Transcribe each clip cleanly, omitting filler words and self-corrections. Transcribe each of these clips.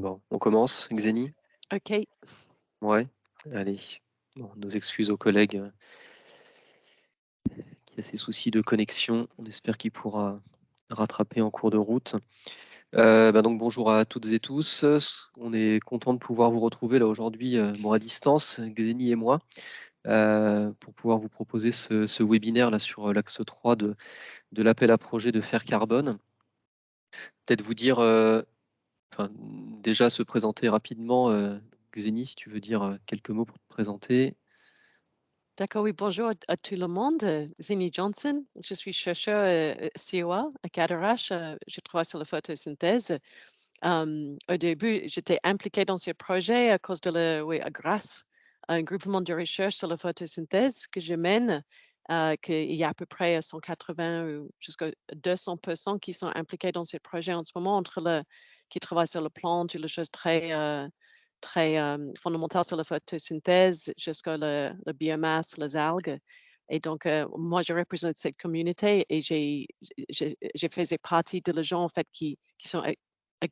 Bon, on commence, Xeni? OK. Ouais? Allez. Bon, nos excuses aux collègues, qui a ses soucis de connexion. On espère qu'il pourra rattraper en cours de route. Donc bonjour à toutes et tous. On est content de pouvoir vous retrouver là aujourd'hui, bon à distance, Xeni et moi, pour pouvoir vous proposer ce webinaire là sur, l'axe 3 de l'appel à projet de Faire Carbone. Peut-être vous dire, enfin déjà se présenter rapidement, Xeni, si tu veux dire, quelques mots pour te présenter? D'accord, oui, bonjour à tout le monde. Zini Johnson, je suis chercheur COA à Cadarache. Je travaille sur la photosynthèse. Au début, j'étais impliquée dans ce projet à cause de oui, grâce à un groupement de recherche sur la photosynthèse que je mène, qu'il y a à peu près 180 ou jusqu'à 200% qui sont impliqués dans ce projet en ce moment, qui travaillent sur la plante, les choses très fondamentales sur la photosynthèse jusqu'à la biomasse, les algues. Et donc, moi, je représente cette communauté et j'ai faisais partie de les gens en fait qui sont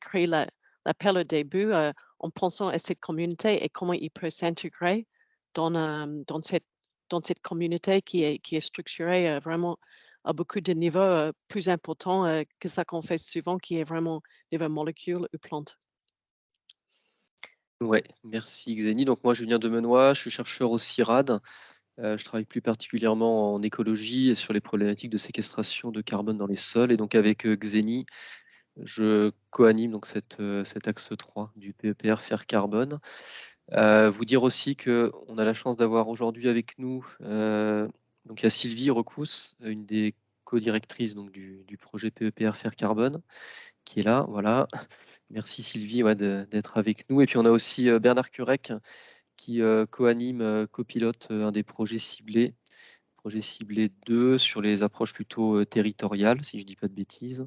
créé l'appel au début en pensant à cette communauté et comment ils peuvent s'intégrer dans, dans cette communauté qui est structurée vraiment à beaucoup de niveaux plus importants que ça qu'on fait souvent, qui est vraiment niveau molécules ou plantes. Ouais, merci Xeni. Donc moi, Julien Demenoy, je suis chercheur au CIRAD. Je travaille plus particulièrement en écologie et sur les problématiques de séquestration de carbone dans les sols. Et donc avec Xeni, je co-anime donc cet axe 3 du PEPR Faire Carbone. Vous dire aussi qu'on a la chance d'avoir aujourd'hui avec nous, donc il y a Sylvie Recousse, une des co-directrices donc du projet PEPR Faire Carbone, qui est là, voilà. Merci Sylvie, ouais, d'être avec nous. Et puis on a aussi Bernard Curec qui co-anime, copilote un des projets ciblés, projet ciblé 2 sur les approches plutôt territoriales, si je ne dis pas de bêtises.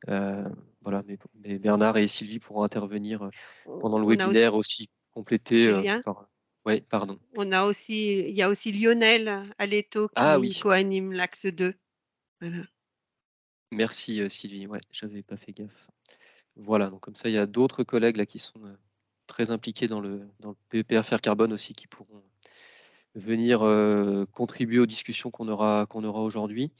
Voilà, mais Bernard et Sylvie pourront intervenir pendant le On a webinaire aussi aussi, compléter Julien, par. Oui, pardon. il y a aussi Lionel Aleto Ah qui oui, coanime l'axe 2. Voilà. merci Sylvie, ouais, j'avais pas fait gaffe. Voilà, donc comme ça, il y a d'autres collègues là qui sont très impliqués dans le PEPR Faire Carbone aussi qui pourront venir contribuer aux discussions qu'on aura aujourd'hui.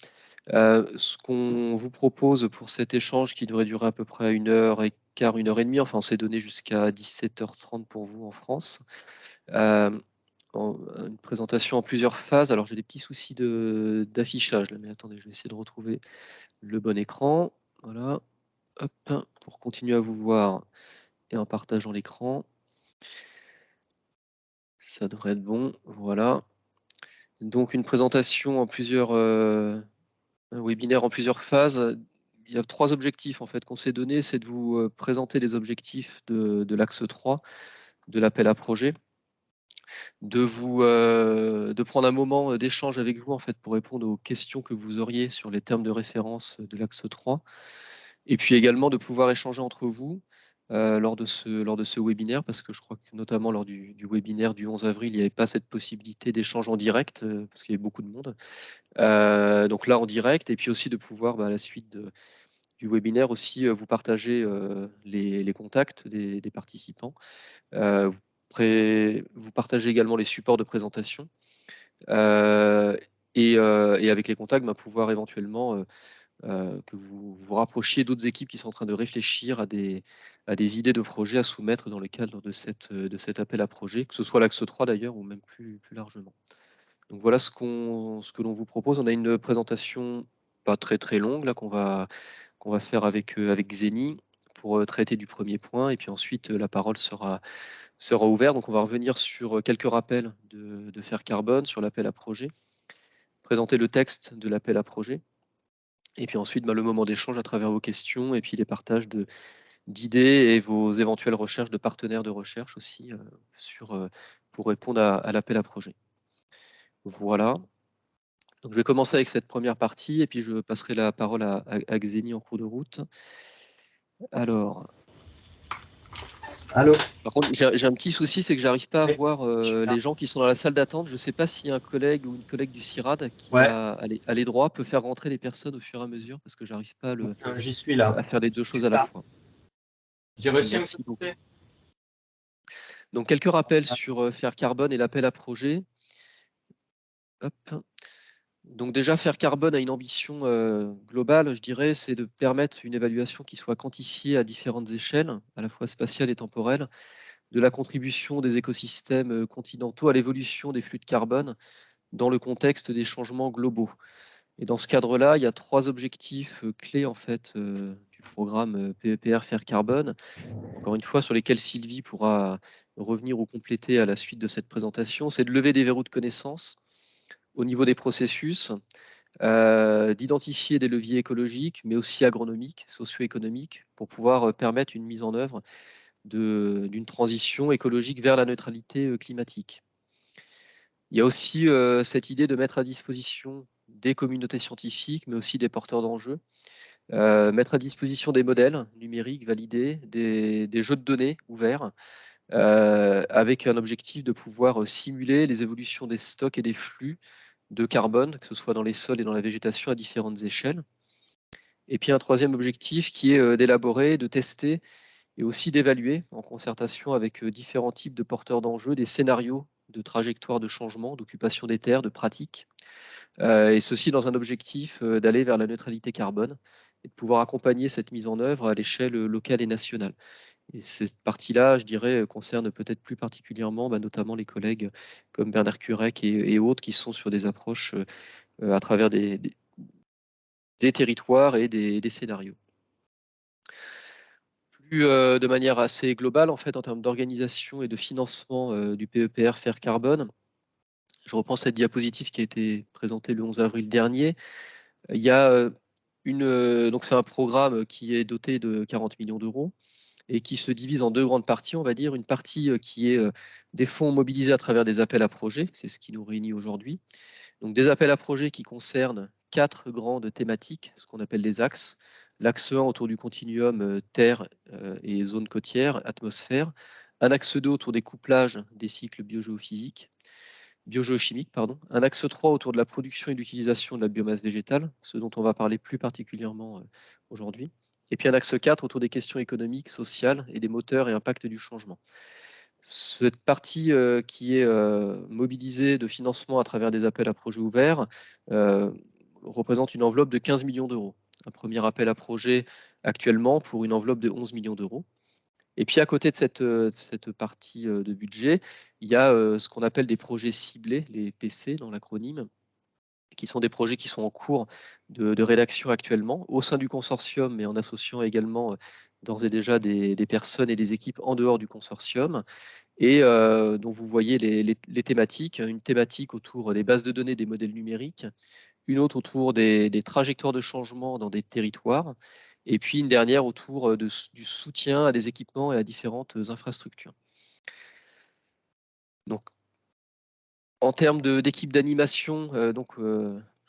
Ce qu'on vous propose pour cet échange qui devrait durer à peu près 1h15, 1h30, enfin on s'est donné jusqu'à 17h30 pour vous en France. Une présentation en plusieurs phases. Alors j'ai des petits soucis d'affichage là, mais attendez, je vais essayer de retrouver le bon écran. Voilà, hop, pour continuer à vous voir et en partageant l'écran. Ça devrait être bon, voilà. Donc une présentation en plusieurs un webinaire en plusieurs phases. Il y a 3 objectifs en fait qu'on s'est donné, c'est de vous présenter les objectifs de l'axe 3 de l'appel à projet, de prendre un moment d'échange avec vous en fait pour répondre aux questions que vous auriez sur les termes de référence de l'axe 3 et puis également de pouvoir échanger entre vous lors de ce webinaire, parce que je crois que notamment lors du webinaire du 11 avril, il n'y avait pas cette possibilité d'échange en direct parce qu'il y avait beaucoup de monde. Donc là en direct, et puis aussi de pouvoir à la suite du webinaire aussi vous partager les contacts des participants. Vous partagez également les supports de présentation et avec les contacts, pouvoir éventuellement que vous vous rapprochiez d'autres équipes qui sont en train de réfléchir à des idées de projets à soumettre dans le cadre de cet appel à projet, que ce soit l'axe 3 d'ailleurs ou même plus largement. Donc voilà ce que l'on vous propose. On a une présentation pas très très longue là qu'on va faire avec Xeni pour traiter du premier point, et puis ensuite la parole sera ouverte. Donc on va revenir sur quelques rappels de Faire Carbone, sur l'appel à projet, présenter le texte de l'appel à projet, et puis ensuite le moment d'échange à travers vos questions et puis les partages d'idées et vos éventuelles recherches de partenaires de recherche aussi pour répondre à l'appel à projet. Voilà. Donc je vais commencer avec cette première partie et puis je passerai la parole à Xeni en cours de route. Alors, Allô? par contre, j'ai un petit souci, c'est que j'arrive pas à Oui, voir je suis là. les gens qui sont dans la salle d'attente. Je ne sais pas si un collègue ou une collègue du CIRAD qui Ouais, a les droits peut faire rentrer les personnes au fur et à mesure, parce que j'arrive pas j'y suis là. à faire les deux Je choses suis à la là. fois. J'ai reçu un Merci petit beaucoup. Donc, quelques rappels sur Faire Carbone et l'appel à projet. Hop. Donc déjà, Faire Carbone a une ambition globale, je dirais, c'est de permettre une évaluation qui soit quantifiée à différentes échelles, à la fois spatiale et temporelle, de la contribution des écosystèmes continentaux à l'évolution des flux de carbone dans le contexte des changements globaux. Et dans ce cadre-là, il y a 3 objectifs clés en fait du programme PEPR Faire Carbone, encore une fois sur lesquels Sylvie pourra revenir ou compléter à la suite de cette présentation. C'est de lever des verrous de connaissance au niveau des processus, d'identifier des leviers écologiques, mais aussi agronomiques, socio-économiques, pour pouvoir permettre une mise en œuvre d'une transition écologique vers la neutralité climatique. Il y a aussi cette idée de mettre à disposition des communautés scientifiques, mais aussi des porteurs d'enjeux, mettre à disposition des modèles numériques validés, des jeux de données ouverts, avec un objectif de pouvoir simuler les évolutions des stocks et des flux de carbone, que ce soit dans les sols et dans la végétation à différentes échelles. Et puis un troisième objectif qui est d'élaborer, de tester et aussi d'évaluer en concertation avec différents types de porteurs d'enjeux des scénarios de trajectoire de changement, d'occupation des terres, de pratiques, et ceci dans un objectif d'aller vers la neutralité carbone et de pouvoir accompagner cette mise en œuvre à l'échelle locale et nationale. Et cette partie-là, je dirais, concerne peut-être plus particulièrement notamment les collègues comme Bernard Curec et autres qui sont sur des approches à travers des territoires et des scénarios. Plus de manière assez globale, en fait, en termes d'organisation et de financement du PEPR Faire Carbone, je reprends cette diapositive qui a été présentée le 11 avril dernier. Il y a donc c'est un programme qui est doté de 40 millions d'euros et qui se divise en 2 grandes parties, on va dire. Une partie qui est des fonds mobilisés à travers des appels à projets, c'est ce qui nous réunit aujourd'hui. Donc des appels à projets qui concernent 4 grandes thématiques, ce qu'on appelle les axes. L'axe 1 autour du continuum terre et zone côtière, atmosphère. Un axe 2 autour des couplages des cycles biogéochimiques. Un axe 3 autour de la production et l'utilisation de la biomasse végétale, ce dont on va parler plus particulièrement aujourd'hui. Et puis un axe 4 autour des questions économiques, sociales et des moteurs et impacts du changement. Cette partie qui est mobilisée de financement à travers des appels à projets ouverts représente une enveloppe de 15 millions d'euros. Un premier appel à projet actuellement pour une enveloppe de 11 millions d'euros. Et puis à côté de cette partie de budget, il y a ce qu'on appelle des projets ciblés, les PC dans l'acronyme, qui sont des projets qui sont en cours de rédaction actuellement au sein du consortium, mais en associant également d'ores et déjà des personnes et des équipes en dehors du consortium, et dont vous voyez les thématiques. Une thématique autour des bases de données des modèles numériques, une autre autour des trajectoires de changement dans des territoires, et puis une dernière autour du soutien à des équipements et à différentes infrastructures. Donc, en termes d'équipe d'animation, je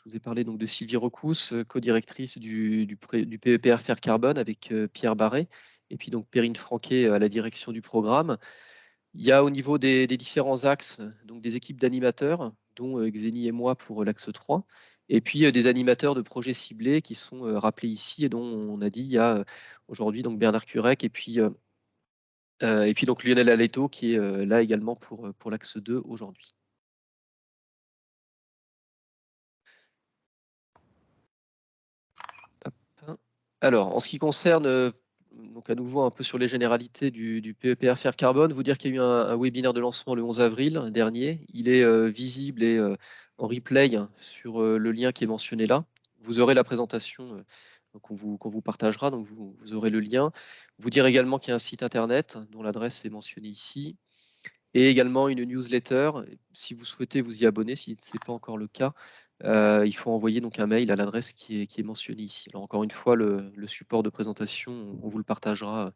vous ai parlé donc de Sylvie Recousse, co-directrice du PEPR Faire Carbone avec Pierre Barré, et puis donc Perrine Franquet à la direction du programme. Il y a au niveau des différents axes donc des équipes d'animateurs, dont Xeni et moi pour l'axe 3, et puis des animateurs de projets ciblés qui sont rappelés ici et dont on a dit il y a aujourd'hui donc Bernard Curec et puis donc Lionel Aleto qui est là également pour l'axe 2 aujourd'hui. Alors, en ce qui concerne, donc à nouveau un peu sur les généralités du PEPR Faire Carbone, vous dire qu'il y a eu un webinaire de lancement le 11 avril dernier. Il est visible et en replay sur le lien qui est mentionné là. Vous aurez la présentation qu'on vous partagera, donc vous aurez le lien. Vous dire également qu'il y a un site internet dont l'adresse est mentionnée ici, et également une newsletter. Si vous souhaitez vous y abonner, si ce n'est pas encore le cas, il faut envoyer donc un mail à l'adresse qui est mentionnée ici. Alors encore une fois, le support de présentation, on vous le partagera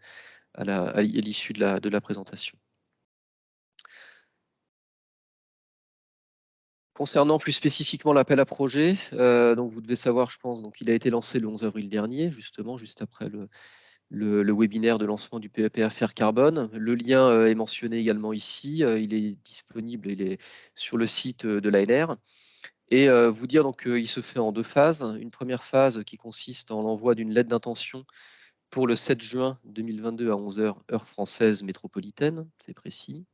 à l'issue de la présentation. Concernant plus spécifiquement l'appel à projet, donc vous devez savoir, je pense, donc il a été lancé le 11 avril dernier, justement, juste après le webinaire de lancement du PEPR Faire Carbone. Le lien est mentionné également ici. Il est disponible, il est sur le site de l'ANR. Et vous dire donc qu'il se fait en 2 phases. Une première phase qui consiste en l'envoi d'une lettre d'intention pour le 7 juin 2022 à 11 h, heure française métropolitaine, c'est précis.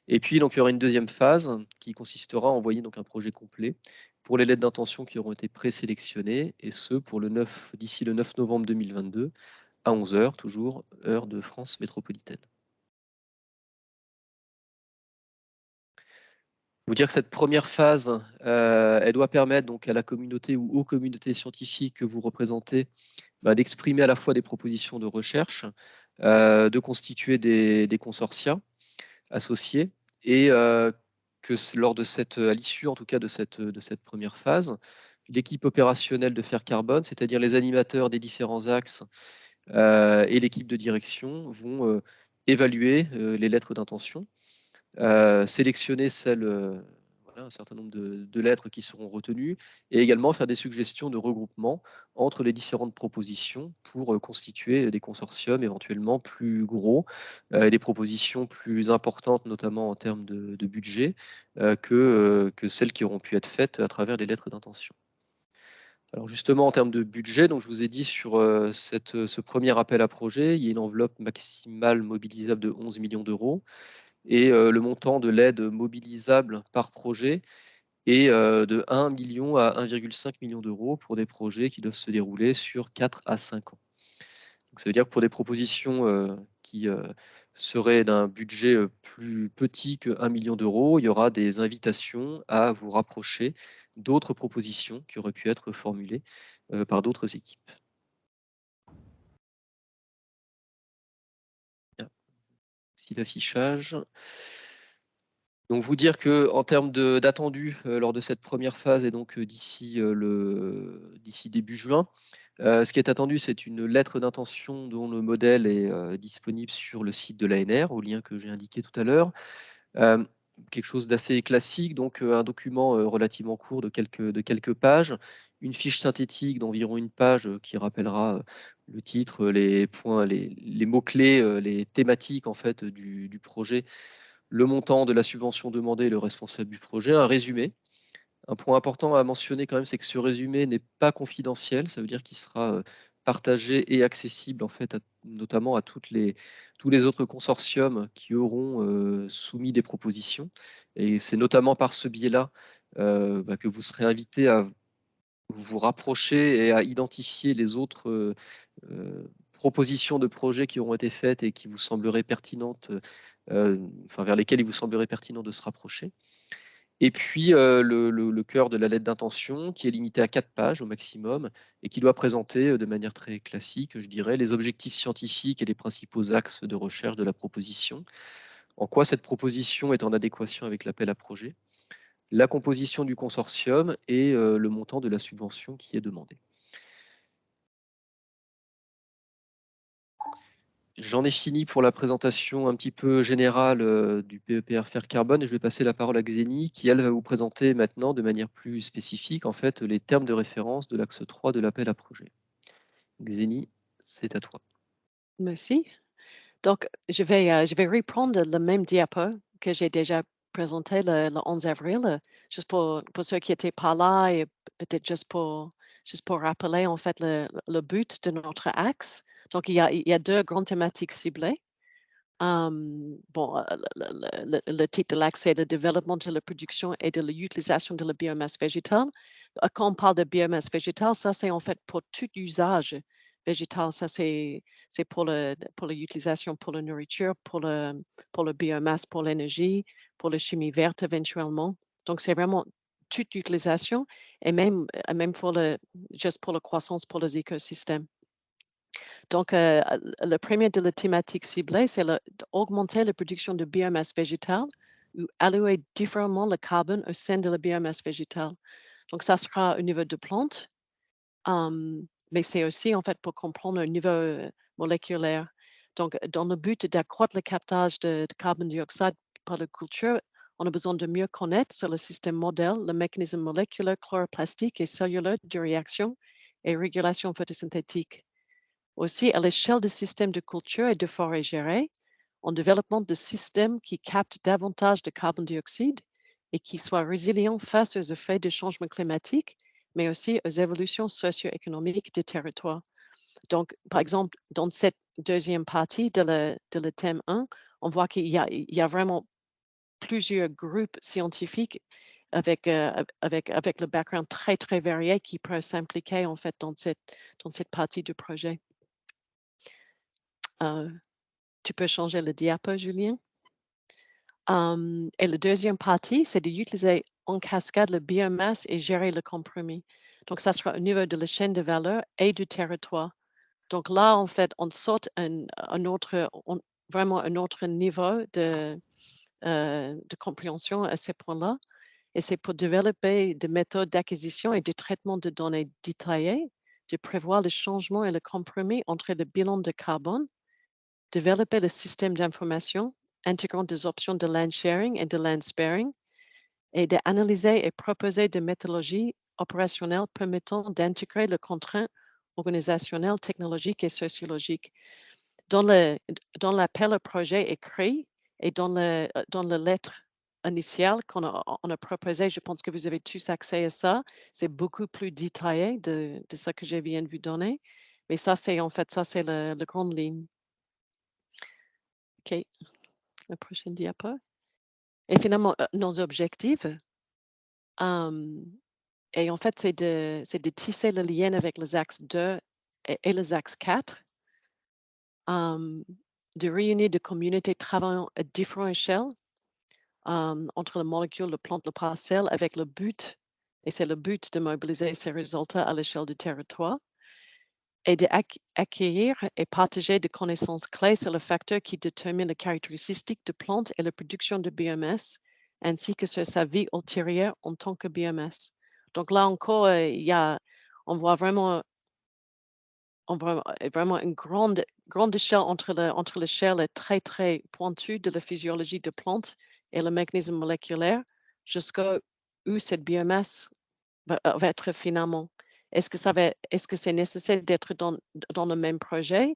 Et puis, donc, il y aura une deuxième phase qui consistera à envoyer donc, un projet complet pour les lettres d'intention qui auront été présélectionnées, et ce, pour d'ici le 9 novembre 2022, à 11 h, toujours, heure de France métropolitaine. Vous dire que cette première phase, elle doit permettre donc à la communauté ou aux communautés scientifiques que vous représentez d'exprimer à la fois des propositions de recherche, de constituer des consortia associés, et que lors de à l'issue en tout cas de cette première phase, l'équipe opérationnelle de Faire Carbone, c'est-à-dire les animateurs des différents axes et l'équipe de direction vont évaluer les lettres d'intention, sélectionner un certain nombre de lettres qui seront retenues, et également faire des suggestions de regroupement entre les différentes propositions pour constituer des consortiums éventuellement plus gros, des propositions plus importantes, notamment en termes de budget, que celles qui auront pu être faites à travers les lettres d'intention. Alors justement, en termes de budget, donc je vous ai dit sur ce premier appel à projet, il y a une enveloppe maximale mobilisable de 11 millions d'euros, et le montant de l'aide mobilisable par projet est de 1 million à 1,5 million d'euros pour des projets qui doivent se dérouler sur 4 à 5 ans. Donc, ça veut dire que pour des propositions qui seraient d'un budget plus petit que 1 million d'euros, il y aura des invitations à vous rapprocher d'autres propositions qui auraient pu être formulées par d'autres équipes. Petit d'affichage. Donc vous dire que en termes d'attendu lors de cette première phase, et donc d'ici début juin, ce qui est attendu, c'est une lettre d'intention dont le modèle est disponible sur le site de l'ANR, au lien que j'ai indiqué tout à l'heure. Quelque chose d'assez classique, donc un document relativement court de quelques pages, une fiche synthétique d'environ une page qui rappellera le titre, les points, les mots-clés, les thématiques en fait du projet, le montant de la subvention demandée, le responsable du projet, un résumé. Un point important à mentionner quand même, c'est que ce résumé n'est pas confidentiel, ça veut dire qu'il sera partagé et accessible en fait notamment à tous les autres consortiums qui auront soumis des propositions, et c'est notamment par ce biais-là que vous serez invité à vous rapprocher et à identifier les autres propositions de projets qui auront été faites et qui vous sembleraient pertinentes, vers lesquelles il vous semblerait pertinent de se rapprocher. Et puis, le cœur de la lettre d'intention, qui est limité à 4 pages au maximum, et qui doit présenter de manière très classique, je dirais, les objectifs scientifiques et les principaux axes de recherche de la proposition, en quoi cette proposition est en adéquation avec l'appel à projet, la composition du consortium et le montant de la subvention qui est demandée. J'en ai fini pour la présentation un petit peu générale du PEPR Faire Carbone, et je vais passer la parole à Xénie qui, elle, va vous présenter maintenant de manière plus spécifique en fait, les termes de référence de l'axe 3 de l'appel à projet. Xénie, c'est à toi. Merci. Donc, je vais reprendre le même diapo que j'ai déjà présenté le 11 avril, juste pour ceux qui n'étaient pas là, et peut-être juste pour rappeler en fait le but de notre axe. Donc, il y a 2 grandes thématiques ciblées. Bon, le titre de l'axe, c'est le développement de la production et de l'utilisation de la biomasse végétale. Quand on parle de biomasse végétale, ça c'est en fait pour tout usage végétal. Ça c'est pour l'utilisation pour la nourriture, pour le biomasse, pour l'énergie, pour la chimie verte éventuellement. Donc c'est vraiment toute utilisation, et même juste pour la croissance, pour les écosystèmes. Donc, le premier de la thématique ciblée, c'est d'augmenter la production de biomasse végétale ou allouer différemment le carbone au sein de la biomasse végétale. Donc, ça sera au niveau de plantes, mais c'est aussi en fait pour comprendre au niveau moléculaire. Donc, dans le but d'accroître le captage de carbone dioxyde par la culture, on a besoin de mieux connaître sur le système modèle, le mécanisme moléculaire, chloroplastique et cellulaire de réaction et régulation photosynthétique. Aussi, à l'échelle des systèmes de culture et de forêt gérés, en développement de systèmes qui captent davantage de carbone dioxyde et qui soient résilients face aux effets des changements climatiques, mais aussi aux évolutions socio-économiques des territoires. Donc, par exemple, dans cette deuxième partie de le thème 1, on voit qu'il y a vraiment plusieurs groupes scientifiques avec le background très, très varié qui peut s'impliquer en fait dans cette partie du projet. Tu peux changer le diapo, Julien. Et la deuxième partie, c'est d'utiliser en cascade le biomasse et gérer le compromis. Donc, ça sera au niveau de la chaîne de valeur et du territoire. Donc là, en fait, on saute vraiment un autre niveau de compréhension à ces points-là. Et c'est pour développer des méthodes d'acquisition et de traitement de données détaillées, de prévoir le changement et le compromis entre le bilan de carbone, développer le système d'information, intégrant des options de land sharing et de land sparing, et d'analyser et proposer des méthodologies opérationnelles permettant d'intégrer les contraintes organisationnelles, technologiques et sociologiques. Dans l'appel au projet écrit et dans la lettre initiale qu'on a proposée, je pense que vous avez tous accès à ça. C'est beaucoup plus détaillé de ce que je viens de vous donner. Mais ça, c'est en fait, ça, c'est la grande ligne. OK. La prochaine diapo. Et finalement, nos objectifs. Et en fait, c'est de tisser le lien avec les axes 2 et les axes 4. De réunir des communautés travaillant à différentes échelles entre les molécules, les plantes, les parcelles, avec le but, et c'est le but de mobiliser ces résultats à l'échelle du territoire, et d'acquérir et partager des connaissances clés sur les facteurs qui déterminent les caractéristiques de plantes et la production de biomasse, ainsi que sur sa vie ultérieure en tant que biomasse. Donc là encore, on voit vraiment une grande échelle entre l'échelle très, très pointue de la physiologie de plantes et le mécanisme moléculaire jusqu'à où cette biomasse va être finalement. Est-ce que c'est nécessaire d'être dans le même projet?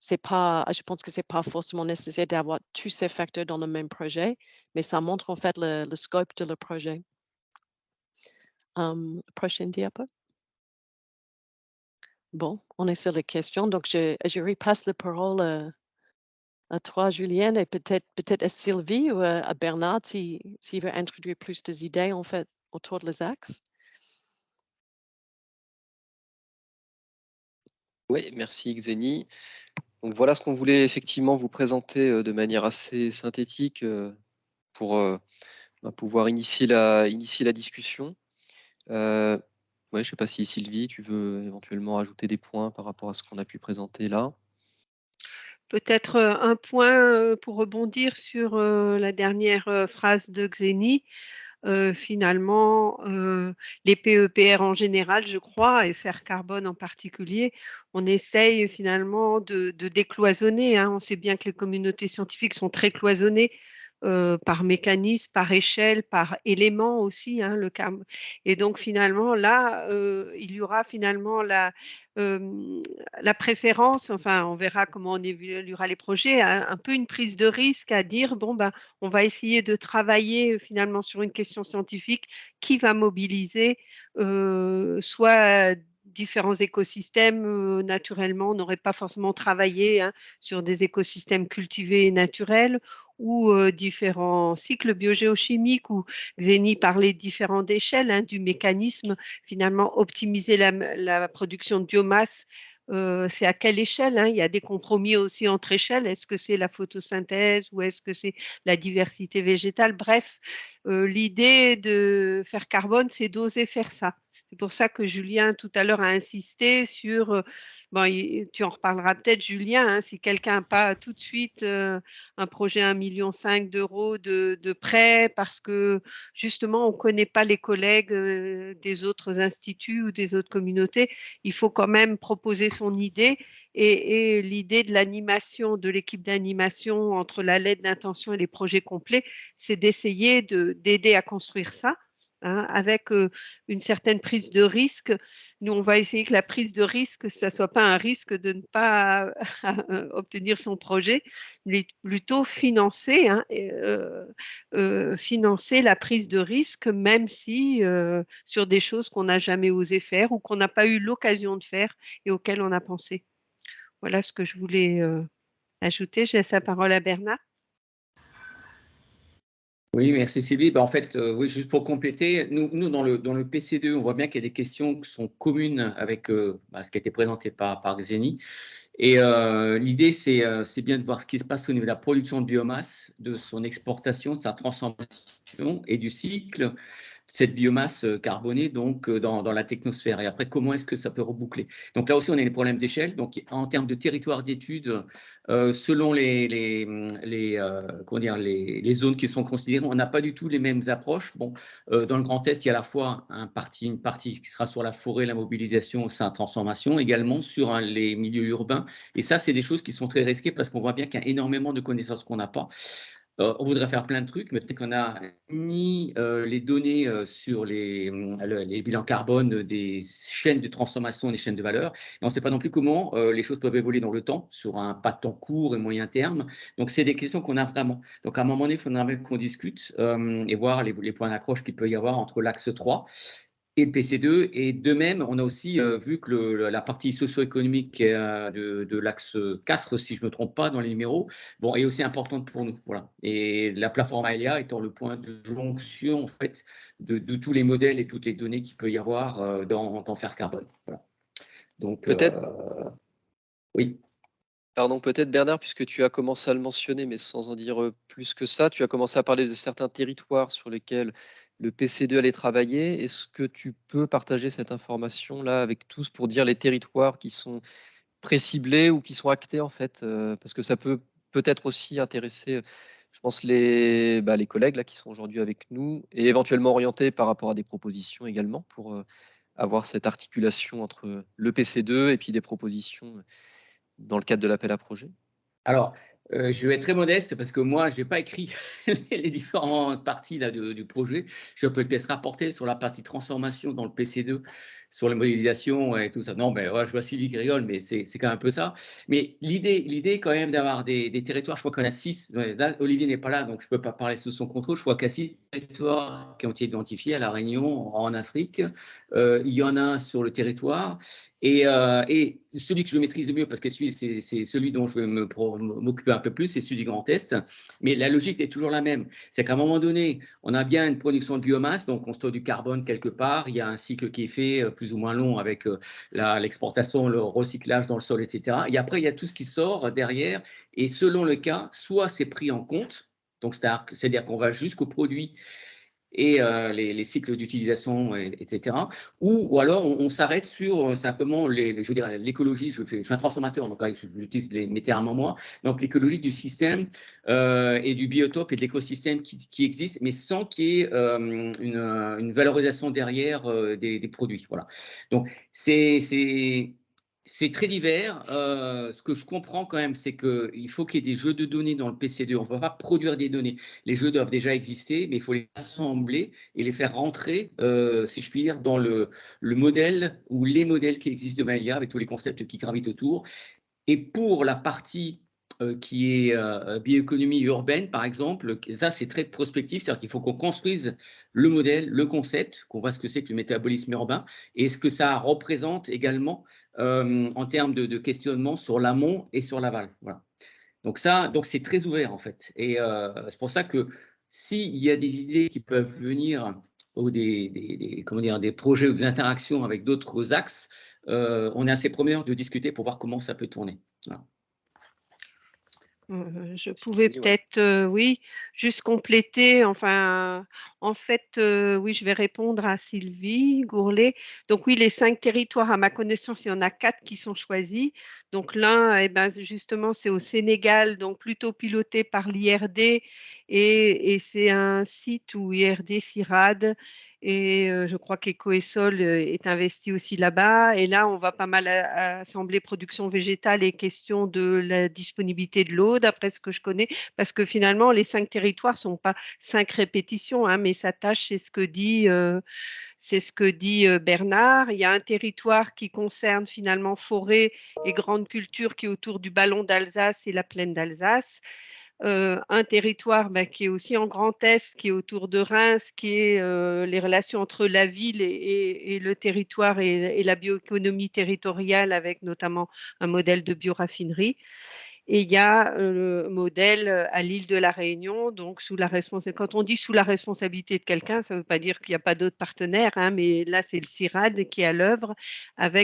Je pense que c'est pas forcément nécessaire d'avoir tous ces facteurs dans le même projet, mais ça montre en fait le scope de le projet. Prochaine diapo. Bon, on est sur les questions. Donc, je repasse la parole à toi, Julienne, et peut-être à Sylvie ou à Bernard s'il veut introduire plus d'idées en fait autour de les axes. Oui, merci Xénie. Donc voilà ce qu'on voulait effectivement vous présenter de manière assez synthétique pour pouvoir initier la discussion. Ouais, je ne sais pas si Sylvie, tu veux éventuellement ajouter des points par rapport à ce qu'on a pu présenter là. Peut-être un point pour rebondir sur la dernière phrase de Xénie. Finalement, les PEPR en général, je crois, et Fer Carbone en particulier, on essaye finalement de décloisonner. On sait bien que les communautés scientifiques sont très cloisonnées par mécanisme, par échelle, par élément aussi. Et donc finalement, là, il y aura finalement la préférence, enfin, on verra comment on évaluera les projets, un peu une prise de risque à dire, bon, ben, on va essayer de travailler finalement sur une question scientifique qui va mobiliser soit différents écosystèmes. Naturellement, on n'aurait pas forcément travaillé sur des écosystèmes cultivés et naturels ou différents cycles biogéochimiques où Xénie parlait de différentes échelles du mécanisme. Finalement, optimiser la production de biomasse, c'est à quelle échelle Il y a des compromis aussi entre échelles. Est-ce que c'est la photosynthèse ou est-ce que c'est la diversité végétale? Bref, l'idée de Fer Carbone, c'est d'oser faire ça. C'est pour ça que Julien, tout à l'heure, a insisté sur, tu en reparleras peut-être, Julien, si quelqu'un n'a pas tout de suite un projet 1,5 million d'euros de prêt parce que justement, on ne connaît pas les collègues des autres instituts ou des autres communautés. Il faut quand même proposer son idée et l'idée de l'animation, de l'équipe d'animation entre la lettre d'intention et les projets complets, c'est d'essayer d'aider à construire ça. Avec une certaine prise de risque. Nous, on va essayer que la prise de risque, ça ne soit pas un risque de ne pas obtenir son projet, mais plutôt financer, financer la prise de risque, même si sur des choses qu'on n'a jamais osé faire ou qu'on n'a pas eu l'occasion de faire et auxquelles on a pensé. Voilà ce que je voulais ajouter. Je laisse la parole à Bernard. Oui, merci Sylvie. En fait, oui, juste pour compléter, nous dans le PC2, on voit bien qu'il y a des questions qui sont communes avec ce qui a été présenté par Xeni. Et l'idée, c'est bien de voir ce qui se passe au niveau de la production de biomasse, de son exportation, de sa transformation et du cycle cette biomasse carbonée donc dans la technosphère. Et après, comment est-ce que ça peut reboucler? Donc là aussi, on a des problèmes d'échelle. Donc en termes de territoire d'études, selon comment dire, les zones qui sont considérées, on n'a pas du tout les mêmes approches. Bon, dans le Grand Est, il y a à la fois une partie qui sera sur la forêt, la mobilisation, sa transformation, également sur les milieux urbains. Et ça, c'est des choses qui sont très risquées parce qu'on voit bien qu'il y a énormément de connaissances qu'on n'a pas. On voudrait faire plein de trucs, mais peut-être qu'on n'a ni les données sur les bilans carbone des chaînes de transformation, des chaînes de valeur. Et on ne sait pas non plus comment les choses peuvent évoluer dans le temps, sur un pas de temps court et moyen terme. Donc, c'est des questions qu'on a vraiment. Donc, à un moment donné, il faudra qu'on discute et voir les points d'accroche qu'il peut y avoir entre l'axe 3 et le PC2. Et de même, on a aussi vu que la partie socio-économique de l'axe 4, si je ne me trompe pas dans les numéros, bon, est aussi importante pour nous. Voilà. Et la plateforme AELIA étant le point de jonction en fait, de tous les modèles et toutes les données qu'il peut y avoir dans Faire Carbone. Voilà. Donc, Peut-être, oui. pardon, peut-être Bernard, puisque tu as commencé à le mentionner, mais sans en dire plus que ça, tu as commencé à parler de certains territoires sur lesquels le PC2 allait travailler. Est-ce que tu peux partager cette information-là avec tous pour dire les territoires qui sont pré-ciblés ou qui sont actés en fait, parce que ça peut peut-être aussi intéresser, je pense les collègues là qui sont aujourd'hui avec nous et éventuellement orienter par rapport à des propositions également pour avoir cette articulation entre le PC2 et puis des propositions dans le cadre de l'appel à projet. Alors, je vais être très modeste parce que moi, je n'ai pas écrit les différentes parties là, du projet. Je peux peut-être rapporter sur la partie transformation dans le PC2, sur la modélisation et tout ça. Non, mais ouais, je vois Sylvie qui rigole, mais c'est quand même un peu ça. Mais l'idée quand même d'avoir des territoires, je crois qu'on a 6. Là, Olivier n'est pas là, donc je ne peux pas parler sous son contrôle. Je crois qu'il y a 6 territoires qui ont été identifiés à La Réunion, en Afrique. Il y en a un sur le territoire. Et celui que je maîtrise le mieux, parce que c'est celui dont je vais m'occuper un peu plus, c'est celui du Grand Est. Mais la logique est toujours la même. C'est qu'à un moment donné, on a bien une production de biomasse, donc on stocke du carbone quelque part. Il y a un cycle qui est fait plus ou moins long avec l'exportation, le recyclage dans le sol, etc. Et après, il y a tout ce qui sort derrière. Et selon le cas, soit c'est pris en compte, donc c'est-à-dire qu'on va jusqu'au produit et les cycles d'utilisation, etc. Ou alors on s'arrête sur simplement je veux dire l'écologie. Je suis un transformateur, donc j'utilise mes termes en moi. Donc l'écologie du système et du biotope et de l'écosystème qui existe, mais sans qu'il y ait une valorisation derrière des produits. Voilà. Donc c'est très divers. Ce que je comprends quand même, c'est qu'il faut qu'il y ait des jeux de données dans le PC2. On ne va pas produire des données. Les jeux doivent déjà exister, mais il faut les assembler et les faire rentrer, si je puis dire, dans le modèle ou les modèles qui existent de Maïlia avec tous les concepts qui gravitent autour. Et pour la partie qui est bioéconomie urbaine, par exemple, ça c'est très prospectif, c'est-à-dire qu'il faut qu'on construise le modèle, le concept, qu'on voit ce que c'est que le métabolisme urbain et ce que ça représente également en termes de questionnement sur l'amont et sur l'aval. Voilà. Donc c'est très ouvert en fait. Et c'est pour ça que s'il y a des idées qui peuvent venir ou comment dire, des projets ou des interactions avec d'autres axes, on est assez preneur de discuter pour voir comment ça peut tourner. Voilà. Je pouvais peut-être, oui, juste compléter. Enfin, en fait, oui, je vais répondre à Sylvie Gourlet. Donc oui, les 5 territoires, à ma connaissance, il y en a 4 qui sont choisis. Donc l'un, eh ben, justement, c'est au Sénégal, donc plutôt piloté par l'IRD. Et c'est un site où IRD, CIRAD, et je crois qu'Ecoessol est investi aussi là-bas. Et là, on va pas mal assembler production végétale et question de la disponibilité de l'eau, d'après ce que je connais, parce que finalement, les 5 territoires ne sont pas 5 répétitions, hein, mais sa tâche, c'est ce que dit Bernard. Il y a un territoire qui concerne finalement forêt et grandes cultures qui est autour du ballon d'Alsace et la plaine d'Alsace. Un territoire qui est aussi en Grand Est, qui est autour de Reims, qui est les relations entre la ville et le territoire et la bioéconomie territoriale avec notamment un modèle de bioraffinerie. Et il y a le modèle à l'île de la Réunion, donc quand on dit sous la responsabilité de quelqu'un, ça ne veut pas dire qu'il n'y a pas d'autres partenaires, hein, mais là c'est le CIRAD qui est à l'œuvre,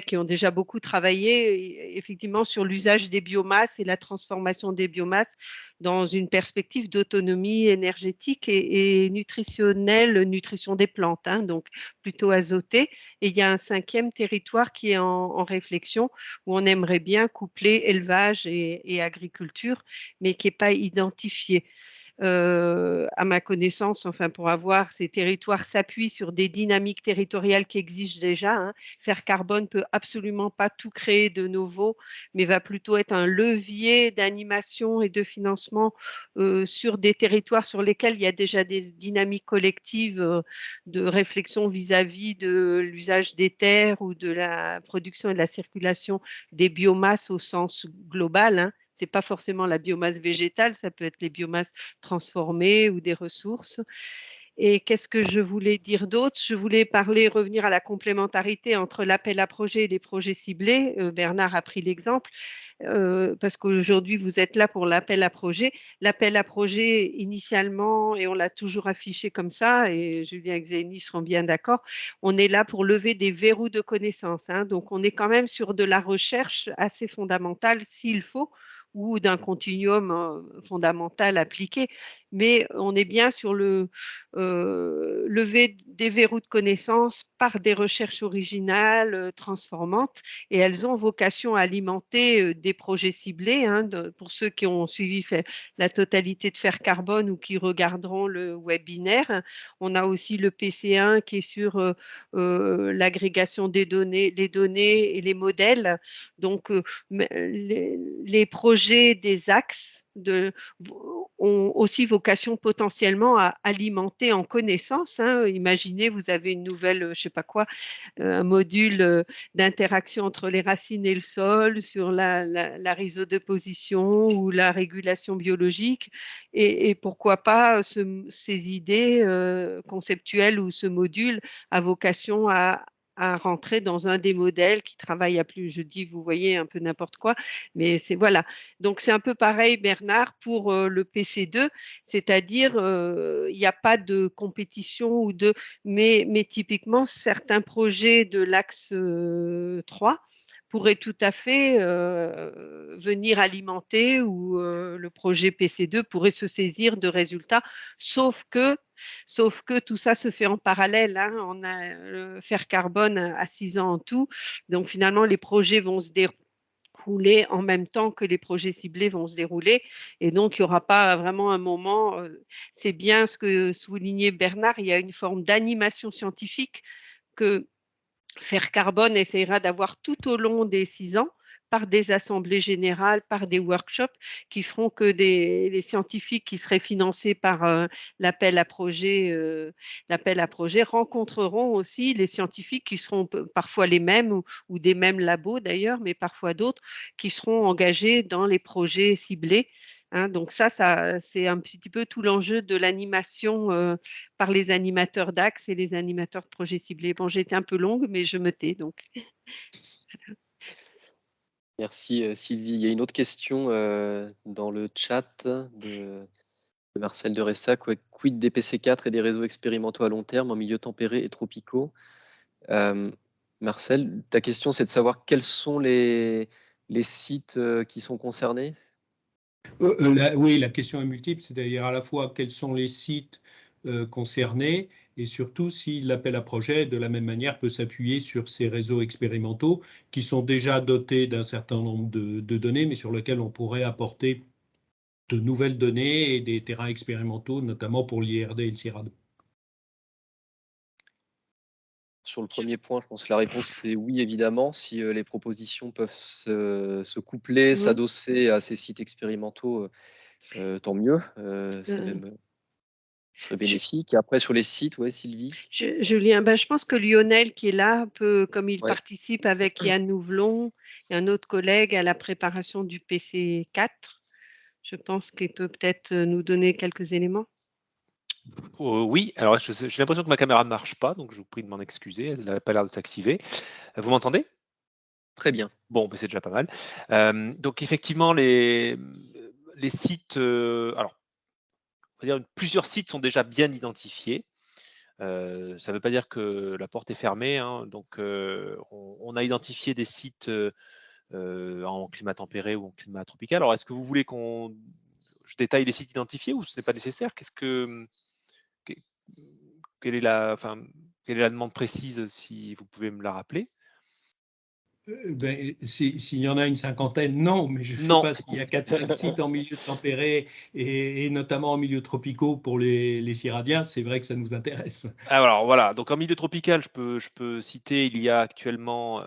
qui ont déjà beaucoup travaillé effectivement sur l'usage des biomasses et la transformation des biomasses dans une perspective d'autonomie énergétique et nutritionnelle, nutrition des plantes, hein, donc plutôt azotée. Et il y a un 5e territoire qui est en réflexion, où on aimerait bien coupler élevage et agriculture, mais qui n'est pas identifié. À ma connaissance, enfin pour avoir ces territoires s'appuient sur des dynamiques territoriales qui existent déjà, hein. Faire Carbone peut absolument pas tout créer de nouveau, mais va plutôt être un levier d'animation et de financement sur des territoires sur lesquels il y a déjà des dynamiques collectives de réflexion vis-à-vis de l'usage des terres ou de la production et de la circulation des biomasses au sens global, hein. Ce n'est pas forcément la biomasse végétale, ça peut être les biomasses transformées ou des ressources. Et qu'est-ce que je voulais dire d'autre? Je voulais revenir à la complémentarité entre l'appel à projet et les projets ciblés. Bernard a pris l'exemple. Parce qu'aujourd'hui, vous êtes là pour l'appel à projet. L'appel à projet, initialement, et on l'a toujours affiché comme ça, et Julien et Xénie seront bien d'accord, on est là pour lever des verrous de connaissances, hein. Donc, on est quand même sur de la recherche assez fondamentale, s'il faut, ou d'un continuum fondamental appliqué. Mais on est bien sur le lever des verrous de connaissances par des recherches originales, transformantes, et elles ont vocation à alimenter des projets ciblés, hein, pour ceux qui ont suivi la totalité de Faire Carbone ou qui regarderont le webinaire. On a aussi le PC1 qui est sur l'agrégation des données, les données et les modèles. Donc, les projets des axes ont aussi vocation potentiellement à alimenter en connaissances, hein. Imaginez, vous avez une nouvelle, je ne sais pas quoi, un module d'interaction entre les racines et le sol, sur la rhizodéposition ou la régulation biologique, et pourquoi pas ces idées conceptuelles ou ce module a vocation à rentrer dans un des modèles qui travaille à plus, je dis, vous voyez, un peu n'importe quoi, mais c'est voilà. Donc c'est un peu pareil, Bernard, pour le PC2, c'est-à-dire il n'y a pas de compétition mais typiquement certains projets de l'axe 3 pourraient tout à fait venir alimenter, ou le projet PC2 pourrait se saisir de résultats, sauf que tout ça se fait en parallèle, hein. On a Faire Carbone à 6 ans en tout, donc finalement les projets vont se dérouler en même temps que les projets ciblés vont se dérouler, et donc il n'y aura pas vraiment un moment, c'est bien ce que soulignait Bernard, il y a une forme d'animation scientifique que Faire Carbone essaiera d'avoir tout au long des 6 ans, par des assemblées générales, par des workshops, qui feront que les scientifiques qui seraient financés par l'appel à projet rencontreront aussi les scientifiques qui seront parfois les mêmes, ou des mêmes labos d'ailleurs, mais parfois d'autres, qui seront engagés dans les projets ciblés, hein. Donc ça c'est un petit peu tout l'enjeu de l'animation par les animateurs d'axes et les animateurs de projets ciblés. Bon, j'ai été un peu longue, mais je me tais donc. Merci Sylvie. Il y a une autre question dans le chat de Marcel de Ressac. Ouais, quid des PC4 et des réseaux expérimentaux à long terme en milieu tempéré et tropicaux? Marcel, ta question, c'est de savoir quels sont les sites qui sont concernés? Oui, la question est multiple, c'est-à-dire à la fois quels sont les sites concernés, et surtout si l'appel à projet, de la même manière, peut s'appuyer sur ces réseaux expérimentaux qui sont déjà dotés d'un certain nombre de données, mais sur lesquels on pourrait apporter de nouvelles données et des terrains expérimentaux, notamment pour l'IRD et le CIRAD. Sur le premier point, je pense que la réponse c'est oui, évidemment. Si les propositions peuvent se coupler, s'adosser à ces sites expérimentaux, tant mieux. Ce serait bénéfique. Et après, sur les sites, ouais, Sylvie? Julien, je pense que Lionel qui est là peut, comme il Ouais. participe avec Yann Nouvelon et un autre collègue à la préparation du PC4, je pense qu'il peut peut-être nous donner quelques éléments. Oui, alors j'ai l'impression que ma caméra ne marche pas, donc je vous prie de m'en excuser, elle n'a pas l'air de s'activer. Vous m'entendez? Très bien. Bon, mais c'est déjà pas mal. Donc effectivement, les sites, alors, on va dire plusieurs sites sont déjà bien identifiés. Ça ne veut pas dire que la porte est fermée, hein. Donc, on a identifié des sites en climat tempéré ou en climat tropical. Alors, est-ce que vous voulez je détaille les sites identifiés ou ce n'est pas nécessaire? Que- enfin, quelle est la demande précise, si vous pouvez me la rappeler? S'il y en a une cinquantaine, non, mais je ne sais Non. pas s'il y a 4-5 sites en milieu tempéré et notamment en milieu tropicaux pour les ciradiens, c'est vrai que ça nous intéresse. Alors voilà, donc en milieu tropical, je peux citer, il y a actuellement 1,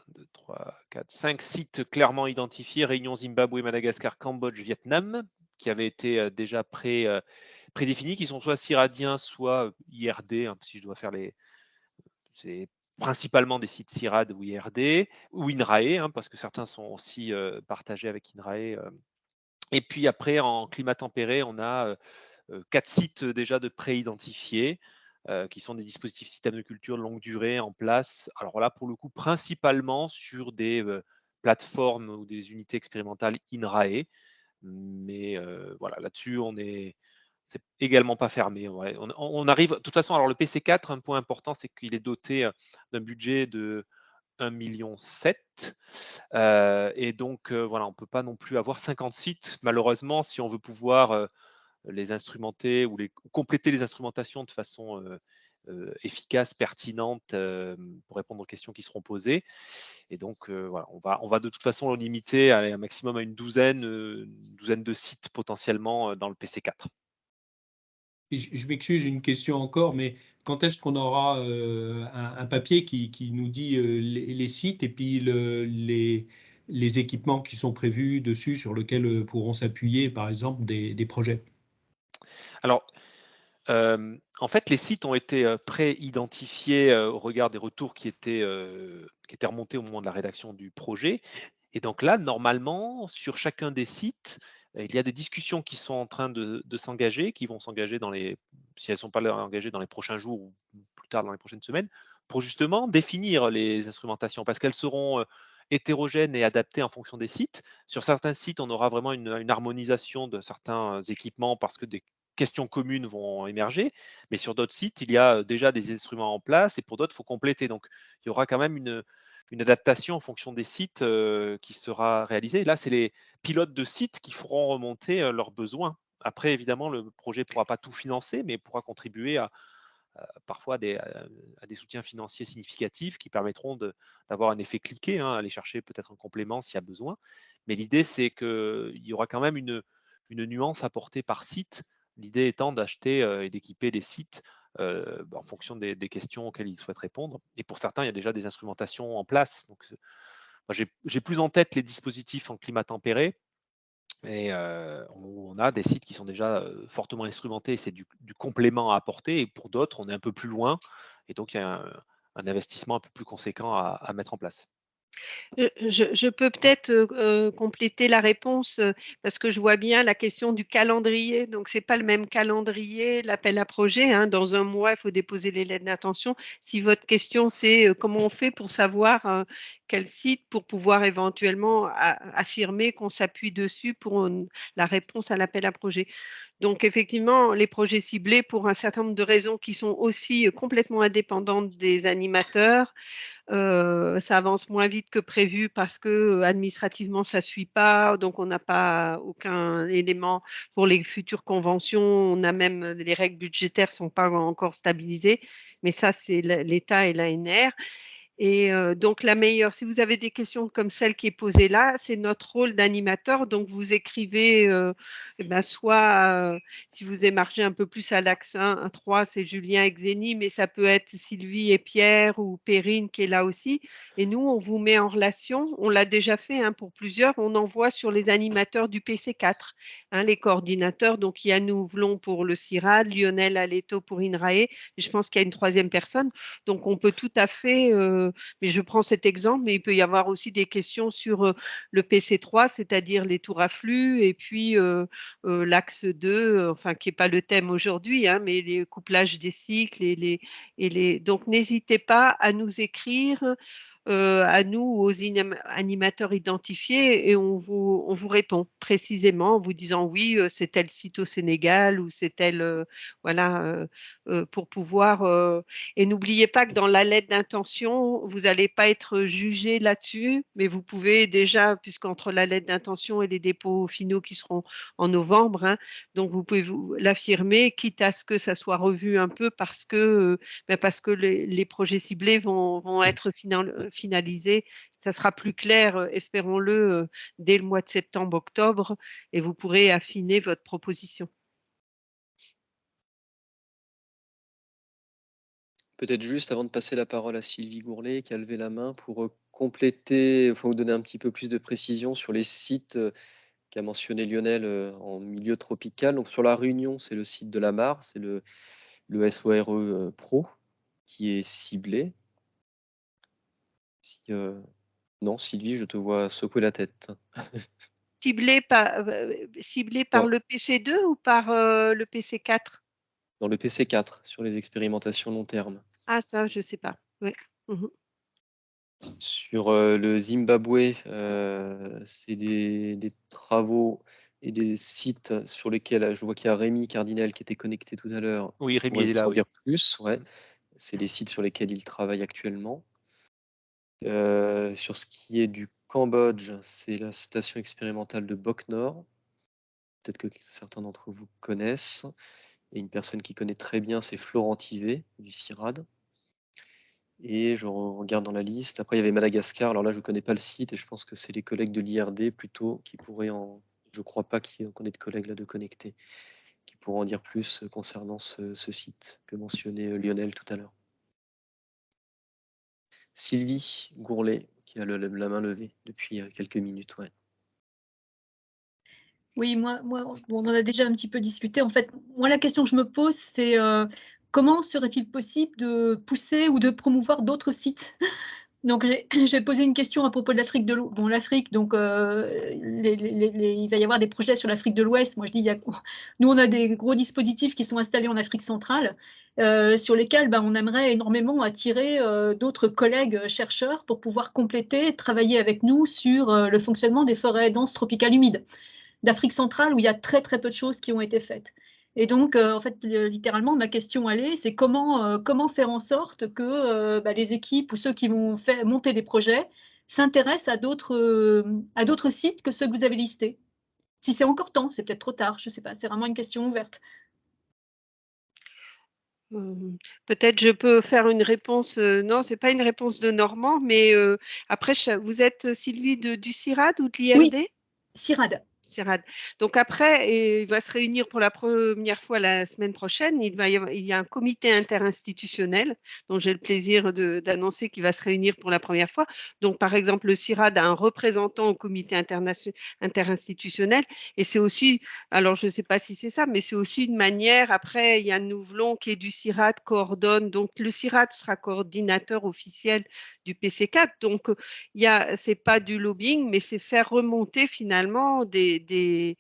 2, 3, 4, 5 sites clairement identifiés, Réunion, Zimbabwe, Madagascar, Cambodge, Vietnam, qui avaient été déjà prédéfinis, qui sont soit ciradiens, soit IRD, hein, si je dois faire c'est principalement des sites CIRAD ou IRD, ou INRAE, hein, parce que certains sont aussi partagés avec INRAE. Et puis après, en climat tempéré, on a 4 sites déjà de pré-identifiés, qui sont des dispositifs systèmes de culture de longue durée en place. Alors là, pour le coup, principalement sur des plateformes ou des unités expérimentales INRAE. Mais voilà, là-dessus, c'est également pas fermé. Ouais. On arrive, de toute façon, alors le PC4, un point important, c'est qu'il est doté d'un budget de 1,7 million. Et donc, voilà, on ne peut pas non plus avoir 50 sites, malheureusement, si on veut pouvoir les instrumenter ou compléter les instrumentations de façon efficace, pertinente, pour répondre aux questions qui seront posées. Et donc, voilà, on va de toute façon le limiter à un maximum à une douzaine de sites potentiellement dans le PC4. Je m'excuse, une question encore, mais quand est-ce qu'on aura un papier qui nous dit les sites et puis les équipements qui sont prévus dessus sur lesquels pourront s'appuyer, par exemple, des projets? Alors, en fait, les sites ont été pré-identifiés au regard des retours qui étaient remontés au moment de la rédaction du projet. Et donc là, normalement, sur chacun des sites, il y a des discussions qui sont en train de s'engager, qui vont s'engager si elles ne sont pas engagées dans les prochains jours ou plus tard dans les prochaines semaines, pour justement définir les instrumentations, parce qu'elles seront hétérogènes et adaptées en fonction des sites. Sur certains sites, on aura vraiment une harmonisation de certains équipements parce que des questions communes vont émerger, mais sur d'autres sites, il y a déjà des instruments en place et pour d'autres, il faut compléter. Donc, il y aura quand même une adaptation en fonction des sites qui sera réalisée. Là, c'est les pilotes de sites qui feront remonter leurs besoins. Après, évidemment, le projet ne pourra pas tout financer, mais pourra contribuer parfois à des soutiens financiers significatifs qui permettront d'avoir un effet cliqué, hein, aller chercher peut-être un complément s'il y a besoin. Mais l'idée, c'est qu'il y aura quand même une nuance apportée par site. L'idée étant d'acheter et d'équiper les sites en fonction des questions auxquelles ils souhaitent répondre. Et pour certains, il y a déjà des instrumentations en place. Donc, moi, j'ai plus en tête les dispositifs en climat tempéré. Et on a des sites qui sont déjà fortement instrumentés, c'est du complément à apporter. Et pour d'autres, on est un peu plus loin. Et donc, il y a un investissement un peu plus conséquent à mettre en place. Je peux peut-être compléter la réponse parce que je vois bien la question du calendrier. Donc, ce n'est pas le même calendrier, l'appel à projet, hein. Dans un mois, il faut déposer les lettres d'intention. Si votre question, c'est comment on fait pour savoir quel site pour pouvoir éventuellement affirmer qu'on s'appuie dessus pour la réponse à l'appel à projet. Donc, effectivement, les projets ciblés, pour un certain nombre de raisons qui sont aussi complètement indépendantes des animateurs, ça avance moins vite que prévu parce que administrativement ça suit pas, donc on n'a pas aucun élément pour les futures conventions. On a même les règles budgétaires sont pas encore stabilisées, mais ça c'est l'État et l'ANR. Et donc la meilleure, si vous avez des questions comme celle qui est posée là, c'est notre rôle d'animateur. Donc vous écrivez, soit si vous émargez un peu plus à l'axe 1, 3, c'est Julien et Xénie, mais ça peut être Sylvie et Pierre ou Perrine qui est là aussi. Et nous, on vous met en relation. On l'a déjà fait pour plusieurs. On envoie sur les animateurs du PC4, les coordinateurs. Donc il y a nous voulons pour le CIRAD, Lionel Aleto pour INRAE. Et je pense qu'il y a une troisième personne. Donc on peut tout à fait mais je prends cet exemple, mais il peut y avoir aussi des questions sur le PC3, c'est-à-dire les tours à flux, et puis l'axe 2, enfin qui n'est pas le thème aujourd'hui, mais les couplages des cycles. Donc n'hésitez pas à nous écrire à nous, aux animateurs identifiés, et on vous répond précisément en vous disant oui, c'est tel site au Sénégal ou c'est tel, voilà, pour pouvoir. Et n'oubliez pas que dans la lettre d'intention, vous n'allez pas être jugé là-dessus, mais vous pouvez déjà, puisqu'entre la lettre d'intention et les dépôts finaux qui seront en novembre, hein, donc vous pouvez l'affirmer, quitte à ce que ça soit revu un peu parce que les projets ciblés vont être finalisés. Ça sera plus clair, espérons-le, dès le mois de septembre-octobre, et vous pourrez affiner votre proposition. Peut-être juste avant de passer la parole à Sylvie Gourlet qui a levé la main pour compléter, enfin vous donner un petit peu plus de précision sur les sites qu'a mentionné Lionel en milieu tropical. Donc sur la Réunion, c'est le site de la Mare, c'est le SORE Pro qui est ciblé. Non, Sylvie, je te vois secouer la tête. Ciblé par le PC2 ou par le PC4? Dans le PC4, sur les expérimentations long terme. Ah, ça, je ne sais pas. Ouais. Sur le Zimbabwe, c'est des travaux et des sites sur lesquels je vois qu'il y a Rémi Cardinal qui était connecté tout à l'heure. Oui, Rémi est Pour là. en dire plus, ouais. C'est les sites sur lesquels il travaille actuellement. Sur ce qui est du Cambodge, c'est la station expérimentale de Bok Nor. Peut-être que certains d'entre vous connaissent. Et une personne qui connaît très bien, c'est Florent Tivet du CIRAD. Et je regarde dans la liste. Après, il y avait Madagascar. Alors là, je ne connais pas le site et je pense que c'est les collègues de l'IRD plutôt qui pourraient en. Je ne crois pas qu'on ait de collègues là de connectés qui pourront en dire plus concernant ce site que mentionnait Lionel tout à l'heure. Sylvie Gourlet, qui a la main levée depuis quelques minutes. Ouais. Oui, moi, on en a déjà un petit peu discuté. En fait, moi, la question que je me pose, c'est comment serait-il possible de pousser ou de promouvoir d'autres sites? Donc, j'ai posé une question à propos de l'Afrique de l'Ouest. Bon, l'Afrique, donc, il va y avoir des projets sur l'Afrique de l'Ouest. Moi, je dis, nous, on a des gros dispositifs qui sont installés en Afrique centrale, sur lesquels on aimerait énormément attirer d'autres collègues chercheurs pour pouvoir compléter, travailler avec nous sur le fonctionnement des forêts denses tropicales humides d'Afrique centrale, où il y a très, très peu de choses qui ont été faites. Et donc, en fait, littéralement, ma question allait, c'est comment faire en sorte que les équipes ou ceux qui vont monter des projets s'intéressent à d'autres sites que ceux que vous avez listés. Si c'est encore temps, c'est peut-être trop tard, je ne sais pas, c'est vraiment une question ouverte. Peut-être je peux faire une réponse. Non, ce n'est pas une réponse de Normand, mais après, vous êtes Sylvie du CIRAD ou de l'IRD? Oui, CIRAD. Donc après, il va se réunir pour la première fois la semaine prochaine. Il y a un comité interinstitutionnel dont j'ai le plaisir d'annoncer qu'il va se réunir pour la première fois. Donc par exemple, le CIRAD a un représentant au comité interinstitutionnel, et c'est aussi, alors je ne sais pas si c'est ça, mais c'est aussi une manière. Après, il y a Nouvelon qui est du CIRAD, coordonne. Donc le CIRAD sera coordinateur officiel du PC4. Donc c'est pas du lobbying, mais c'est faire remonter finalement des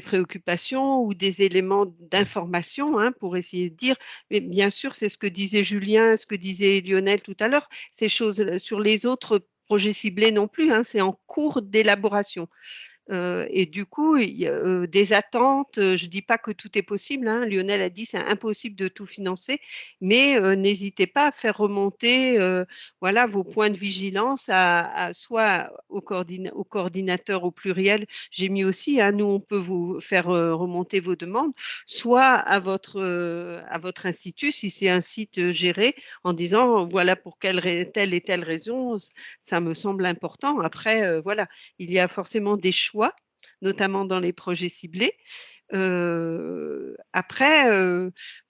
préoccupations ou des éléments d'information, hein, pour essayer de dire, mais bien sûr, c'est ce que disait Julien, ce que disait Lionel tout à l'heure, ces choses sur les autres projets ciblés non plus, hein, c'est en cours d'élaboration. Et du coup, il y a des attentes. Je ne dis pas que tout est possible, hein. Lionel a dit c'est impossible de tout financer, mais n'hésitez pas à faire remonter voilà, vos points de vigilance soit au coordinateur au pluriel. J'ai mis aussi, hein, nous, on peut vous faire remonter vos demandes, soit à votre institut, si c'est un site géré, en disant voilà pour telle et telle raison, ça me semble important. Après, voilà, il y a forcément des choix, notamment dans les projets ciblés. Après,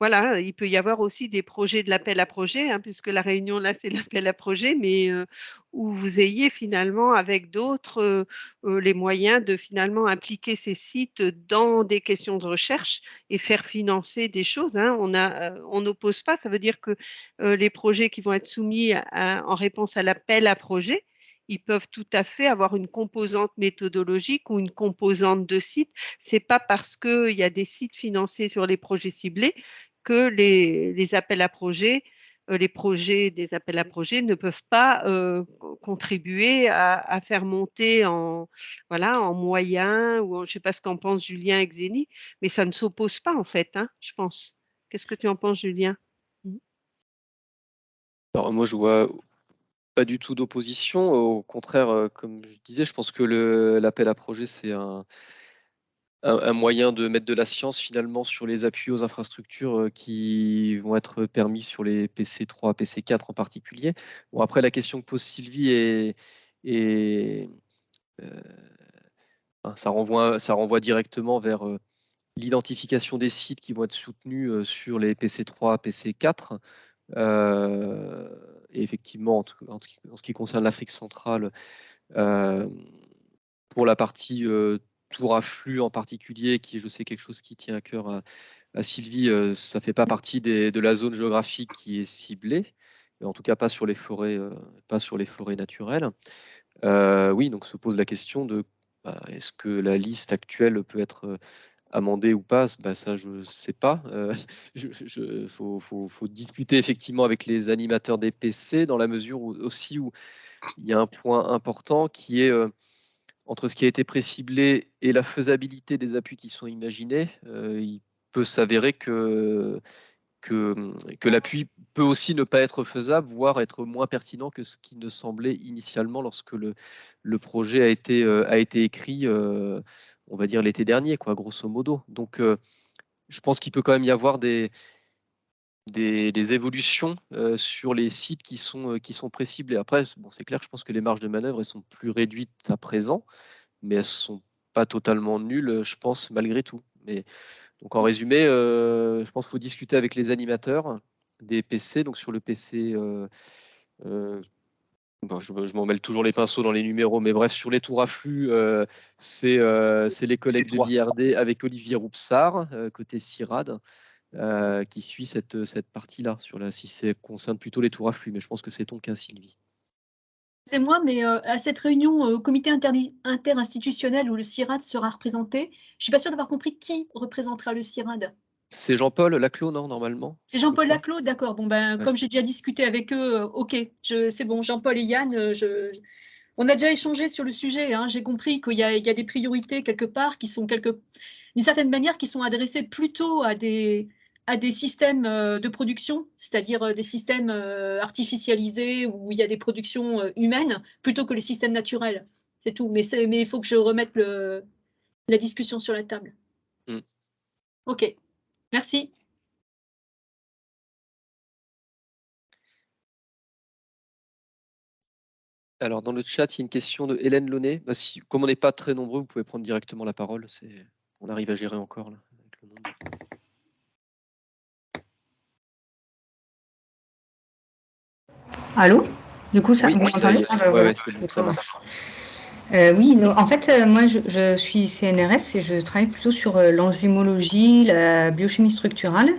voilà, il peut y avoir aussi des projets de l'appel à projet, hein, puisque la réunion là, c'est l'appel à projet, mais où vous ayez finalement avec d'autres les moyens de finalement impliquer ces sites dans des questions de recherche et faire financer des choses, hein. On n'oppose pas, ça veut dire que les projets qui vont être soumis en réponse à l'appel à projet, ils peuvent tout à fait avoir une composante méthodologique ou une composante de site. Ce n'est pas parce qu'il y a des sites financés sur les projets ciblés que les appels à projets les projets des appels à projets ne peuvent pas contribuer à faire monter en moyens ou je ne sais pas ce qu'en pense Julien et Xénie, mais ça ne s'oppose pas en fait, hein, je pense. Qu'est-ce que tu en penses, Julien? Alors moi, je vois pas du tout d'opposition. Au contraire, comme je disais, je pense que l'appel à projet, c'est un moyen de mettre de la science finalement sur les appuis aux infrastructures qui vont être permis sur les PC3, PC4 en particulier. Bon, après, la question que pose Sylvie ça renvoie directement vers l'identification des sites qui vont être soutenus sur les PC3, PC4. Et effectivement, en ce qui concerne l'Afrique centrale, pour la partie tour à flux en particulier, qui est, je sais, quelque chose qui tient à cœur à Sylvie, ça ne fait pas partie de la zone géographique qui est ciblée, mais en tout cas pas sur les forêts naturelles. Oui, donc se pose la question de est-ce que la liste actuelle peut être amendée ou pas? Ça, je ne sais pas. Faut discuter effectivement avec les animateurs des PC, dans la mesure où il y a un point important qui est entre ce qui a été préciblé et la faisabilité des appuis qui sont imaginés. Il peut s'avérer que l'appui peut aussi ne pas être faisable, voire être moins pertinent que ce qui ne semblait initialement lorsque le projet a été écrit, on va dire l'été dernier, grosso modo. Donc, je pense qu'il peut quand même y avoir des évolutions sur les sites qui sont préciblés. Après, bon, c'est clair, je pense que les marges de manœuvre elles sont plus réduites à présent, mais elles ne sont pas totalement nulles, je pense, malgré tout. Donc en résumé, je pense qu'il faut discuter avec les animateurs des PC. Donc sur le PC, je m'en mêle toujours les pinceaux dans les numéros, mais bref, sur les tours à flux, c'est les collègues de l'IRD avec Olivier Roupsard, côté CIRAD, qui suit cette partie-là, si ça concerne plutôt les tours à flux. Mais je pense que c'est ton cas, Sylvie. C'est moi, mais à cette réunion au comité interinstitutionnel où le CIRAD sera représenté, je ne suis pas sûre d'avoir compris qui représentera le CIRAD. C'est Jean-Paul Laclos, non, normalement? C'est Jean-Paul Laclos, d'accord. Bon, ben, Ouais. comme j'ai déjà discuté avec eux, ok, c'est bon, Jean-Paul et Yann, on a déjà échangé sur le sujet. Hein, j'ai compris qu'il y a des priorités quelque part qui sont d'une certaine manière qui sont adressées plutôt à des systèmes de production, c'est-à-dire des systèmes artificialisés où il y a des productions humaines, plutôt que les systèmes naturels. C'est tout. Mais il faut que je remette la discussion sur la table. Ok, merci. Alors, dans le chat, il y a une question de Hélène Launay. Comme on n'est pas très nombreux, vous pouvez prendre directement la parole. On arrive à gérer encore, là, avec le nombre. Allô? Du coup, ça, oui, vous m'entendez? Ouais, c'est bon, ça marche. Oui, en fait, moi, je suis CNRS et je travaille plutôt sur l'enzymologie, la biochimie structurale.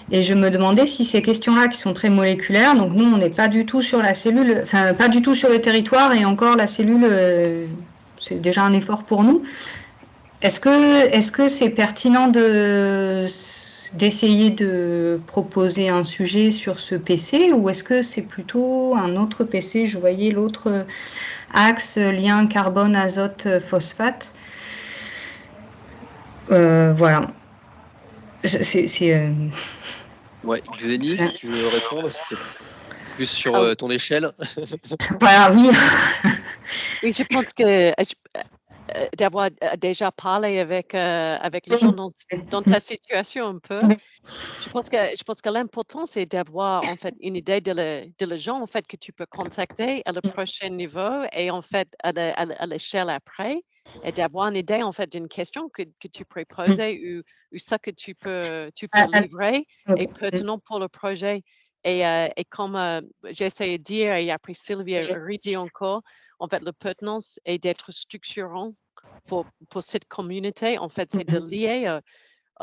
Et je me demandais si ces questions-là, qui sont très moléculaires, donc nous, on n'est pas du tout sur la cellule, enfin, pas du tout sur le territoire, et encore la cellule, c'est déjà un effort pour nous. Est-ce que c'est pertinent d'essayer de proposer un sujet sur ce PC, ou est-ce que c'est plutôt un autre PC? Je voyais l'autre axe, lien carbone, azote, phosphate. Voilà. Ouais, Xénie, tu veux répondre? C'est plus sur ton échelle. Voilà, oui. Oui, je pense que d'avoir déjà parlé avec les gens dans ta situation un peu, je pense que l'important, c'est d'avoir en fait une idée de les gens en fait que tu peux contacter à le prochain niveau et en fait à l'échelle après, et d'avoir une idée en fait d'une question que tu peux poser ou ça que tu peux livrer est pertinent pour le projet. Et comme j'ai essayé de dire, et après Sylvie a redit encore, en fait, la pertinence est d'être structurant pour cette communauté. En fait, c'est de lier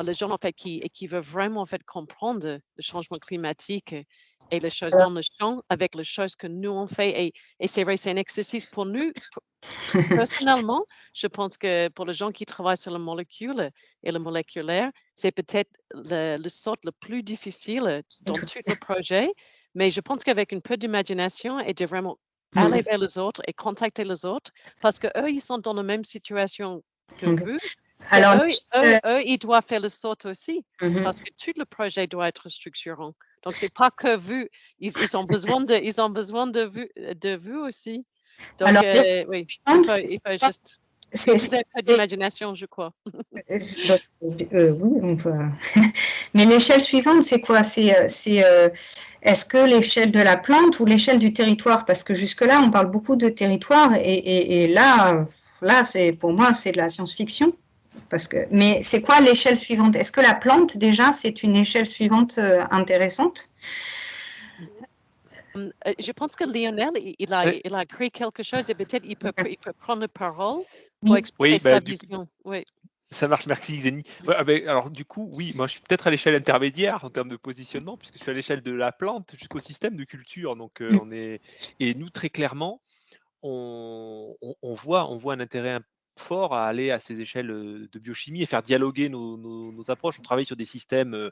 les gens en fait, qui veulent vraiment en fait, comprendre le changement climatique et les choses dans le champ avec les choses que nous on fait. Et c'est vrai, c'est un exercice pour nous. Personnellement, je pense que pour les gens qui travaillent sur la molécule et le moléculaire, c'est peut-être le sort le plus difficile dans tout le projet, Mais je pense qu'avec un peu d'imagination et de vraiment aller vers les autres et contacter les autres, parce qu'eux, ils sont dans la même situation que vous. Alors, Eux, ils doivent faire le saut aussi, parce que tout le projet doit être structurant. Donc, c'est pas que vous, ils ont besoin de vous aussi. Donc, alors, oui, il faut juste... Si vous avez pas d'imagination, je crois. Donc, oui, on va. Mais l'échelle suivante, c'est quoi? Est-ce que l'échelle de la plante ou l'échelle du territoire? Parce que jusque-là, on parle beaucoup de territoire et là, pour moi, c'est de la science-fiction. Mais c'est quoi l'échelle suivante? Est-ce que la plante, déjà, c'est une échelle suivante intéressante? Je pense que Lionel, il a créé quelque chose et peut-être il peut prendre la parole pour Oui. expliquer sa vision. Oui. Ça marche, merci Xeni. Ouais, alors du coup, oui, moi je suis peut-être à l'échelle intermédiaire en termes de positionnement, puisque je suis à l'échelle de la plante jusqu'au système de culture. Donc et nous très clairement, on voit un intérêt fort à aller à ces échelles de biochimie et faire dialoguer nos approches. On travaille sur des systèmes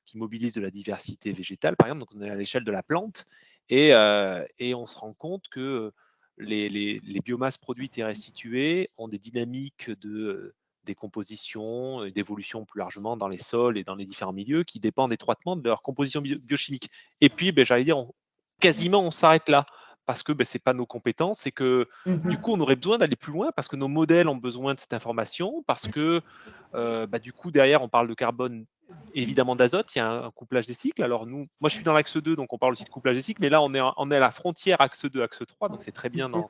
qui mobilisent de la diversité végétale, par exemple, donc on est à l'échelle de la plante et on se rend compte que les biomasses produites et restituées ont des dynamiques de décomposition et d'évolution plus largement dans les sols et dans les différents milieux qui dépendent étroitement de leur composition biochimique. Et puis, j'allais dire, quasiment on s'arrête là parce que ce n'est pas nos compétences et que du coup on aurait besoin d'aller plus loin parce que nos modèles ont besoin de cette information, parce que du coup derrière on parle de carbone, évidemment d'azote, il y a un couplage des cycles. Alors moi je suis dans l'axe 2, donc on parle aussi de couplage des cycles, mais là on est à la frontière axe 2, axe 3, donc c'est très bien d'en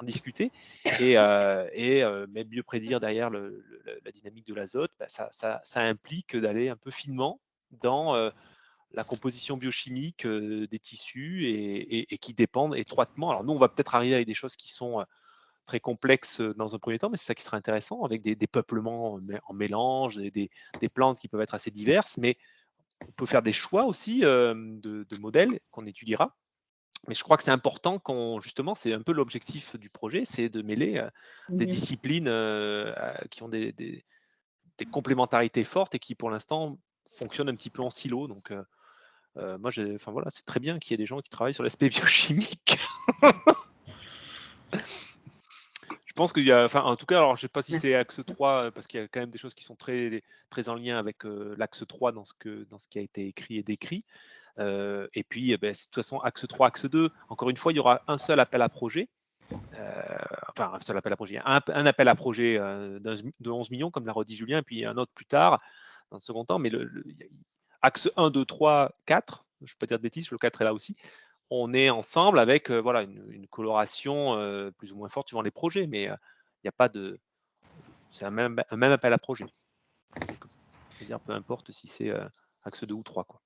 discuter et même mieux prédire derrière la dynamique de l'azote, ça implique d'aller un peu finement dans la composition biochimique des tissus et qui dépendent étroitement. Alors nous, on va peut-être arriver avec des choses qui sont très complexes dans un premier temps, mais c'est ça qui sera intéressant, avec des peuplements en mélange, des plantes qui peuvent être assez diverses, mais on peut faire des choix aussi de modèles qu'on étudiera. Mais je crois que c'est important justement, c'est un peu l'objectif du projet, c'est de mêler des disciplines qui ont des complémentarités fortes et qui, pour l'instant, fonctionnent un petit peu en silo. Donc, moi, c'est très bien qu'il y ait des gens qui travaillent sur l'aspect biochimique. Je pense qu'il y a, en tout cas, alors je ne sais pas si c'est axe 3, parce qu'il y a quand même des choses qui sont très, très en lien avec l'axe 3 dans ce qui a été écrit et décrit. Et puis, de toute façon, axe 3, axe 2, encore une fois, il y aura un seul appel à projet. Un seul appel à projet. Un appel à projet de 11 millions, comme l'a redit Julien, et puis un autre plus tard, dans le second temps. Mais axe 1, 2, 3, 4, je ne vais pas dire de bêtises, le 4 est là aussi. On est ensemble avec une coloration plus ou moins forte suivant les projets, mais il n'y a pas de... C'est un même appel à projet. C'est-à-dire peu importe si c'est axe 2 ou 3, quoi.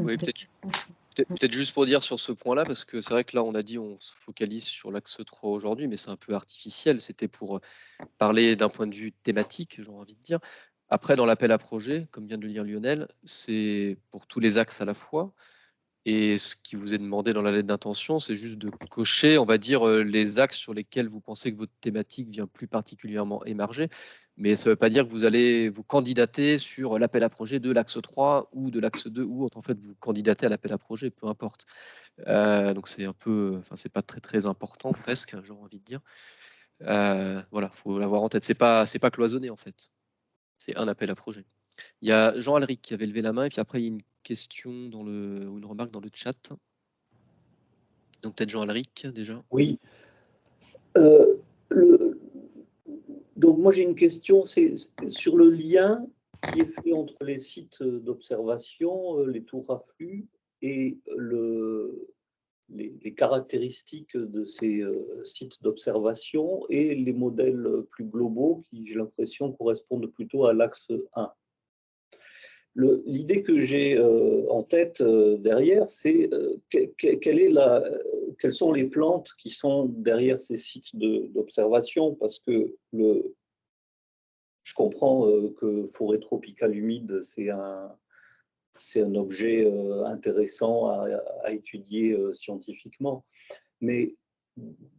Oui, peut-être juste pour dire sur ce point-là, parce que c'est vrai que là, on a dit on se focalise sur l'axe 3 aujourd'hui, mais c'est un peu artificiel. C'était pour parler d'un point de vue thématique, j'ai envie de dire. Après, dans l'appel à projet, comme vient de le dire Lionel, c'est pour tous les axes à la fois. Et ce qui vous est demandé dans la lettre d'intention, c'est juste de cocher, on va dire, les axes sur lesquels vous pensez que votre thématique vient plus particulièrement émerger. Mais ça ne veut pas dire que vous allez vous candidater sur l'appel à projet de l'axe 3 ou de l'axe 2 ou autre. En fait, vous candidatez à l'appel à projet, peu importe. Donc c'est un peu, c'est pas très très important presque, j'ai envie de dire. Voilà, faut l'avoir en tête. C'est pas cloisonné en fait. C'est un appel à projet. Il y a Jean-Alric qui avait levé la main et puis après il y a une question ou une remarque dans le chat. Donc peut-être Jean-Alric déjà. Oui. Donc moi j'ai une question, c'est sur le lien qui est fait entre les sites d'observation, les tours à flux et les caractéristiques de ces sites d'observation et les modèles plus globaux qui, j'ai l'impression, correspondent plutôt à l'axe 1. L'idée que j'ai en tête derrière, c'est quelles sont les plantes qui sont derrière ces sites d'observation, parce que je comprends que forêt tropicale humide, c'est un objet intéressant à étudier scientifiquement. Mais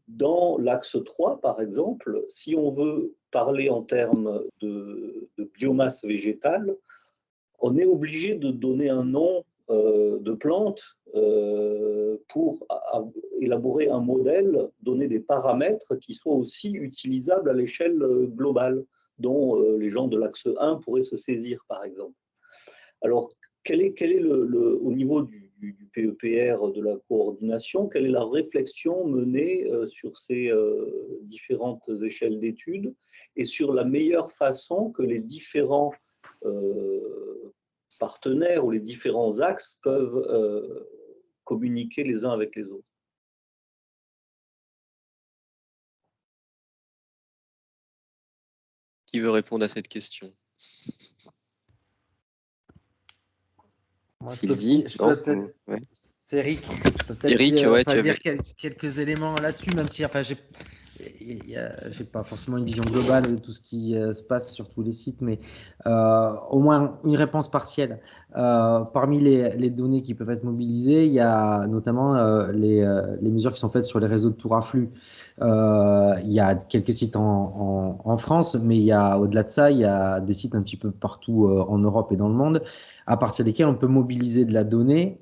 dans l'axe 3, par exemple, si on veut parler en termes de biomasse végétale, on est obligé de donner un nom de plantes pour élaborer un modèle, donner des paramètres qui soient aussi utilisables à l'échelle globale, dont les gens de l'axe 1 pourraient se saisir, par exemple. Alors, quel est au niveau du PEPR, de la coordination, quelle est la réflexion menée sur ces différentes échelles d'études et sur la meilleure façon que les différents partenaires ou les différents axes peuvent communiquer les uns avec les autres? Qui veut répondre à cette question? Moi, Sylvie, je peux peut-être. ouais. C'est Eric. Je peux peut-être Eric, dire, ouais, enfin, tu dire avais... quelques éléments là-dessus, même si enfin, j'ai pas forcément une vision globale de tout ce qui se passe sur tous les sites, mais au moins une réponse partielle. Parmi les données qui peuvent être mobilisées, il y a notamment les mesures qui sont faites sur les réseaux de tours à flux. Il y a quelques sites en France, mais il y a, au-delà de ça, il y a des sites un petit peu partout en Europe et dans le monde, à partir desquels on peut mobiliser de la donnée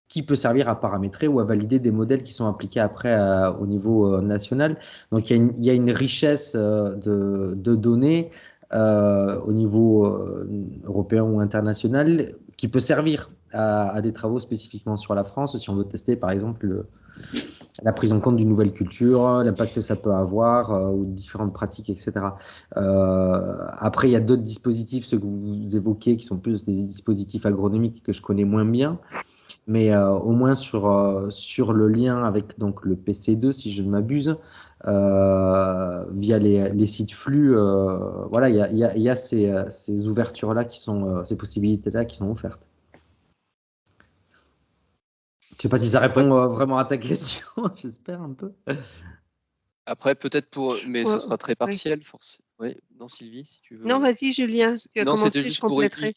qui peut servir à paramétrer ou à valider des modèles qui sont appliqués après au niveau national. Donc il y a une richesse de données au niveau européen ou international qui peut servir à des travaux spécifiquement sur la France, si on veut tester par exemple la prise en compte d'une nouvelle culture, l'impact que ça peut avoir, ou différentes pratiques, etc. Après, il y a d'autres dispositifs, ceux que vous évoquez, qui sont plus des dispositifs agronomiques que je connais moins bien, mais au moins sur le lien avec donc, le PC2, si je ne m'abuse, via les sites flux, voilà, il y a ces ouvertures-là, ces possibilités-là qui sont offertes. Je ne sais pas si ça répond vraiment à ta question, j'espère un peu. Après, peut-être mais ce sera très Oui. partiel, forcément. Oui, non, Sylvie, si tu veux. Non, vas-y, Julien, tu as Non, c'était commencé, je juste pour compléterai.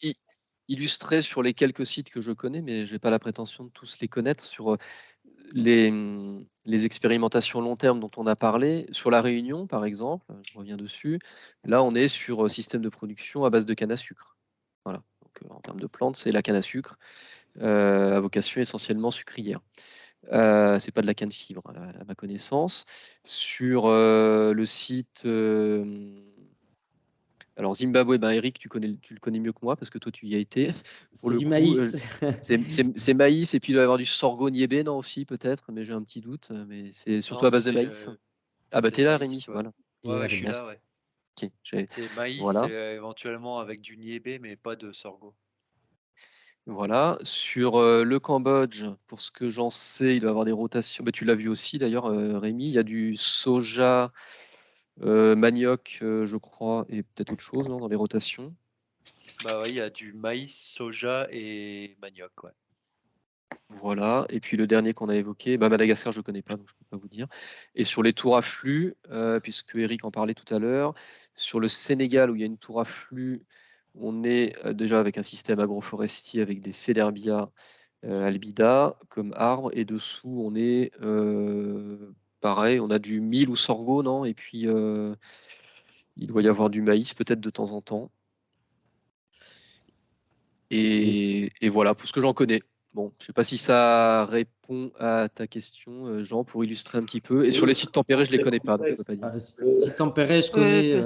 illustrer sur les quelques sites que je connais, mais je n'ai pas la prétention de tous les connaître, sur les expérimentations long terme dont on a parlé. Sur La Réunion, par exemple, je reviens dessus, là, on est sur système de production à base de canne à sucre. Voilà. Donc, en termes de plantes, c'est la canne à sucre, à vocation essentiellement sucrière. C'est pas de la canne fibre, à ma connaissance. Sur le site... alors Zimbabwe, ben Eric, tu le connais mieux que moi parce que toi tu y as été. C'est du maïs. C'est maïs et puis il doit y avoir du sorgho niébé, non aussi peut-être, mais j'ai un petit doute. Mais c'est surtout à base de maïs. Ah bah t'es là, Rémi, voilà. Ouais, je suis là, ouais. Okay, c'est maïs voilà. et éventuellement avec du niébé, mais pas de sorgho. Voilà. Sur le Cambodge, pour ce que j'en sais, il doit y avoir des rotations. Bah, tu l'as vu aussi d'ailleurs, Rémi, il y a du soja, manioc, je crois, et peut-être autre chose, non, dans les rotations. Bah oui, il y a du maïs, soja et manioc, ouais. Voilà, et puis le dernier qu'on a évoqué, bah Madagascar, je ne connais pas, donc je ne peux pas vous dire. Et sur les tours à flux, puisque Eric en parlait tout à l'heure, sur le Sénégal, où il y a une tour à flux, on est déjà avec un système agroforestier avec des Federbia albida comme arbre, et dessous, on est pareil, on a du mil ou sorgho, non? Et puis, il doit y avoir du maïs peut-être de temps en temps. Et voilà, pour ce que j'en connais. Bon, je ne sais pas si ça répond à ta question, Jean, pour illustrer un petit peu. Et sur les sites tempérés, je ne les connais pas, donc je ne peux pas dire. Sites tempérés, je connais.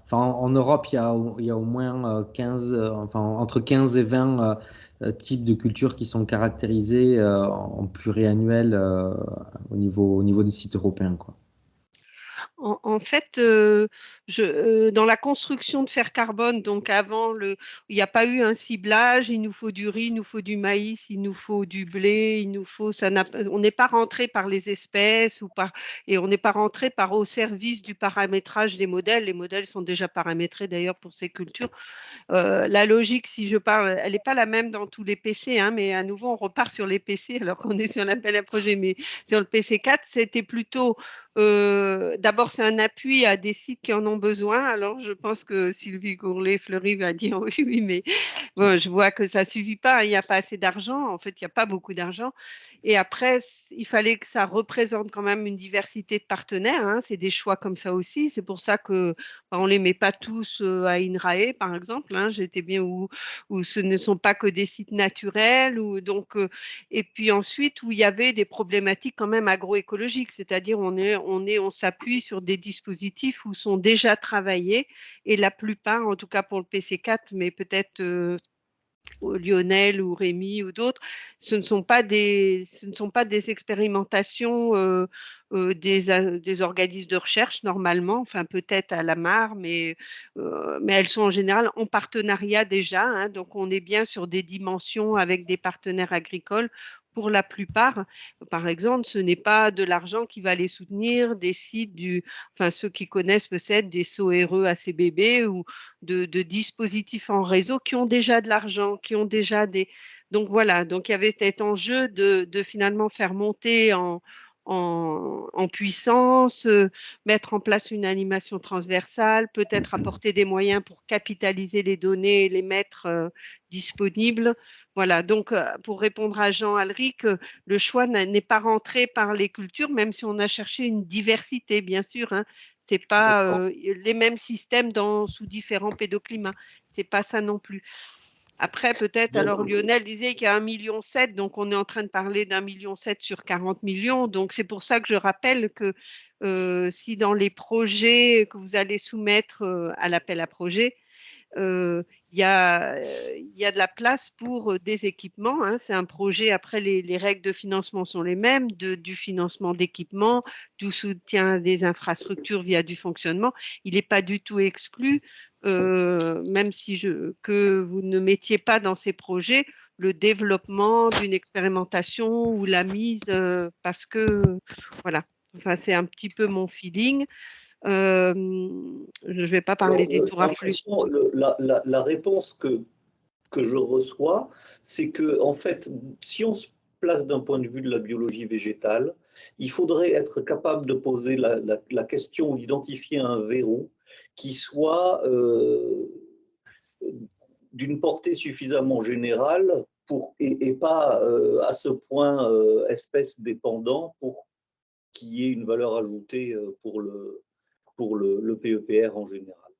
Enfin, en Europe, il y a au moins 15, enfin, entre 15 et 20 types de cultures qui sont caractérisés en pluriannuel au niveau des sites européens, quoi. En fait, dans la construction de fer carbone, donc avant, il n'y a pas eu un ciblage, il nous faut du riz, il nous faut du maïs, il nous faut du blé, on n'est pas rentré par les espèces et on n'est pas rentré au service du paramétrage des modèles. Les modèles sont déjà paramétrés d'ailleurs pour ces cultures. La logique, si je parle, elle n'est pas la même dans tous les PC, hein, mais à nouveau, on repart sur les PC alors qu'on est sur l'appel à projet. Mais sur le PC4, c'était plutôt, d'abord, c'est un appui à des sites qui en ont besoin. Alors, je pense que Sylvie Gourlet-Fleury va dire oui, oui, mais bon, je vois que ça ne suffit pas, il n'y a pas assez d'argent. En fait, il n'y a pas beaucoup d'argent. Et après, il fallait que ça représente quand même une diversité de partenaires, hein. C'est des choix comme ça aussi. C'est pour ça que on les met pas tous à INRAE, par exemple, hein, j'étais bien où ce ne sont pas que des sites naturels, et puis ensuite où il y avait des problématiques quand même agroécologiques, c'est-à-dire on s'appuie sur des dispositifs où sont déjà travaillés, et la plupart, en tout cas pour le PC4, mais peut-être Lionel ou Rémi ou d'autres, ce ne sont pas des expérimentations des organismes de recherche normalement, enfin peut-être à la mare, mais elles sont en général en partenariat déjà, hein, donc on est bien sur des dimensions avec des partenaires agricoles. Pour la plupart, par exemple, ce n'est pas de l'argent qui va les soutenir, des sites enfin ceux qui connaissent peut-être des SORE ACBB ou de dispositifs en réseau qui ont déjà de l'argent, qui ont déjà des… Donc voilà, donc il y avait cet enjeu de finalement faire monter en puissance, mettre en place une animation transversale, peut-être apporter des moyens pour capitaliser les données et les mettre disponibles. Voilà, donc pour répondre à Jean Alric, le choix n'est pas rentré par les cultures, même si on a cherché une diversité, bien sûr, hein. C'est pas les mêmes systèmes sous différents pédoclimats. C'est pas ça non plus. Après, peut-être, alors Lionel disait qu'il y a 1,7 million, donc on est en train de parler d'1,7 million sur 40 millions. Donc c'est pour ça que je rappelle que si dans les projets que vous allez soumettre à l'appel à projet, il y a de la place pour des équipements, hein. C'est un projet, après les règles de financement sont les mêmes, du financement d'équipements, du soutien des infrastructures via du fonctionnement. Il n'est pas du tout exclu, même que vous ne mettiez pas dans ces projets le développement d'une expérimentation ou la mise, parce que voilà, enfin, c'est un petit peu mon feeling. Je ne vais pas parler des tours à flux. La réponse que je reçois, c'est que, en fait, si on se place d'un point de vue de la biologie végétale, il faudrait être capable de poser la question ou d'identifier un verrou qui soit d'une portée suffisamment générale et pas à ce point espèce dépendant pour qu'il y ait une valeur ajoutée pour le PEPR en général.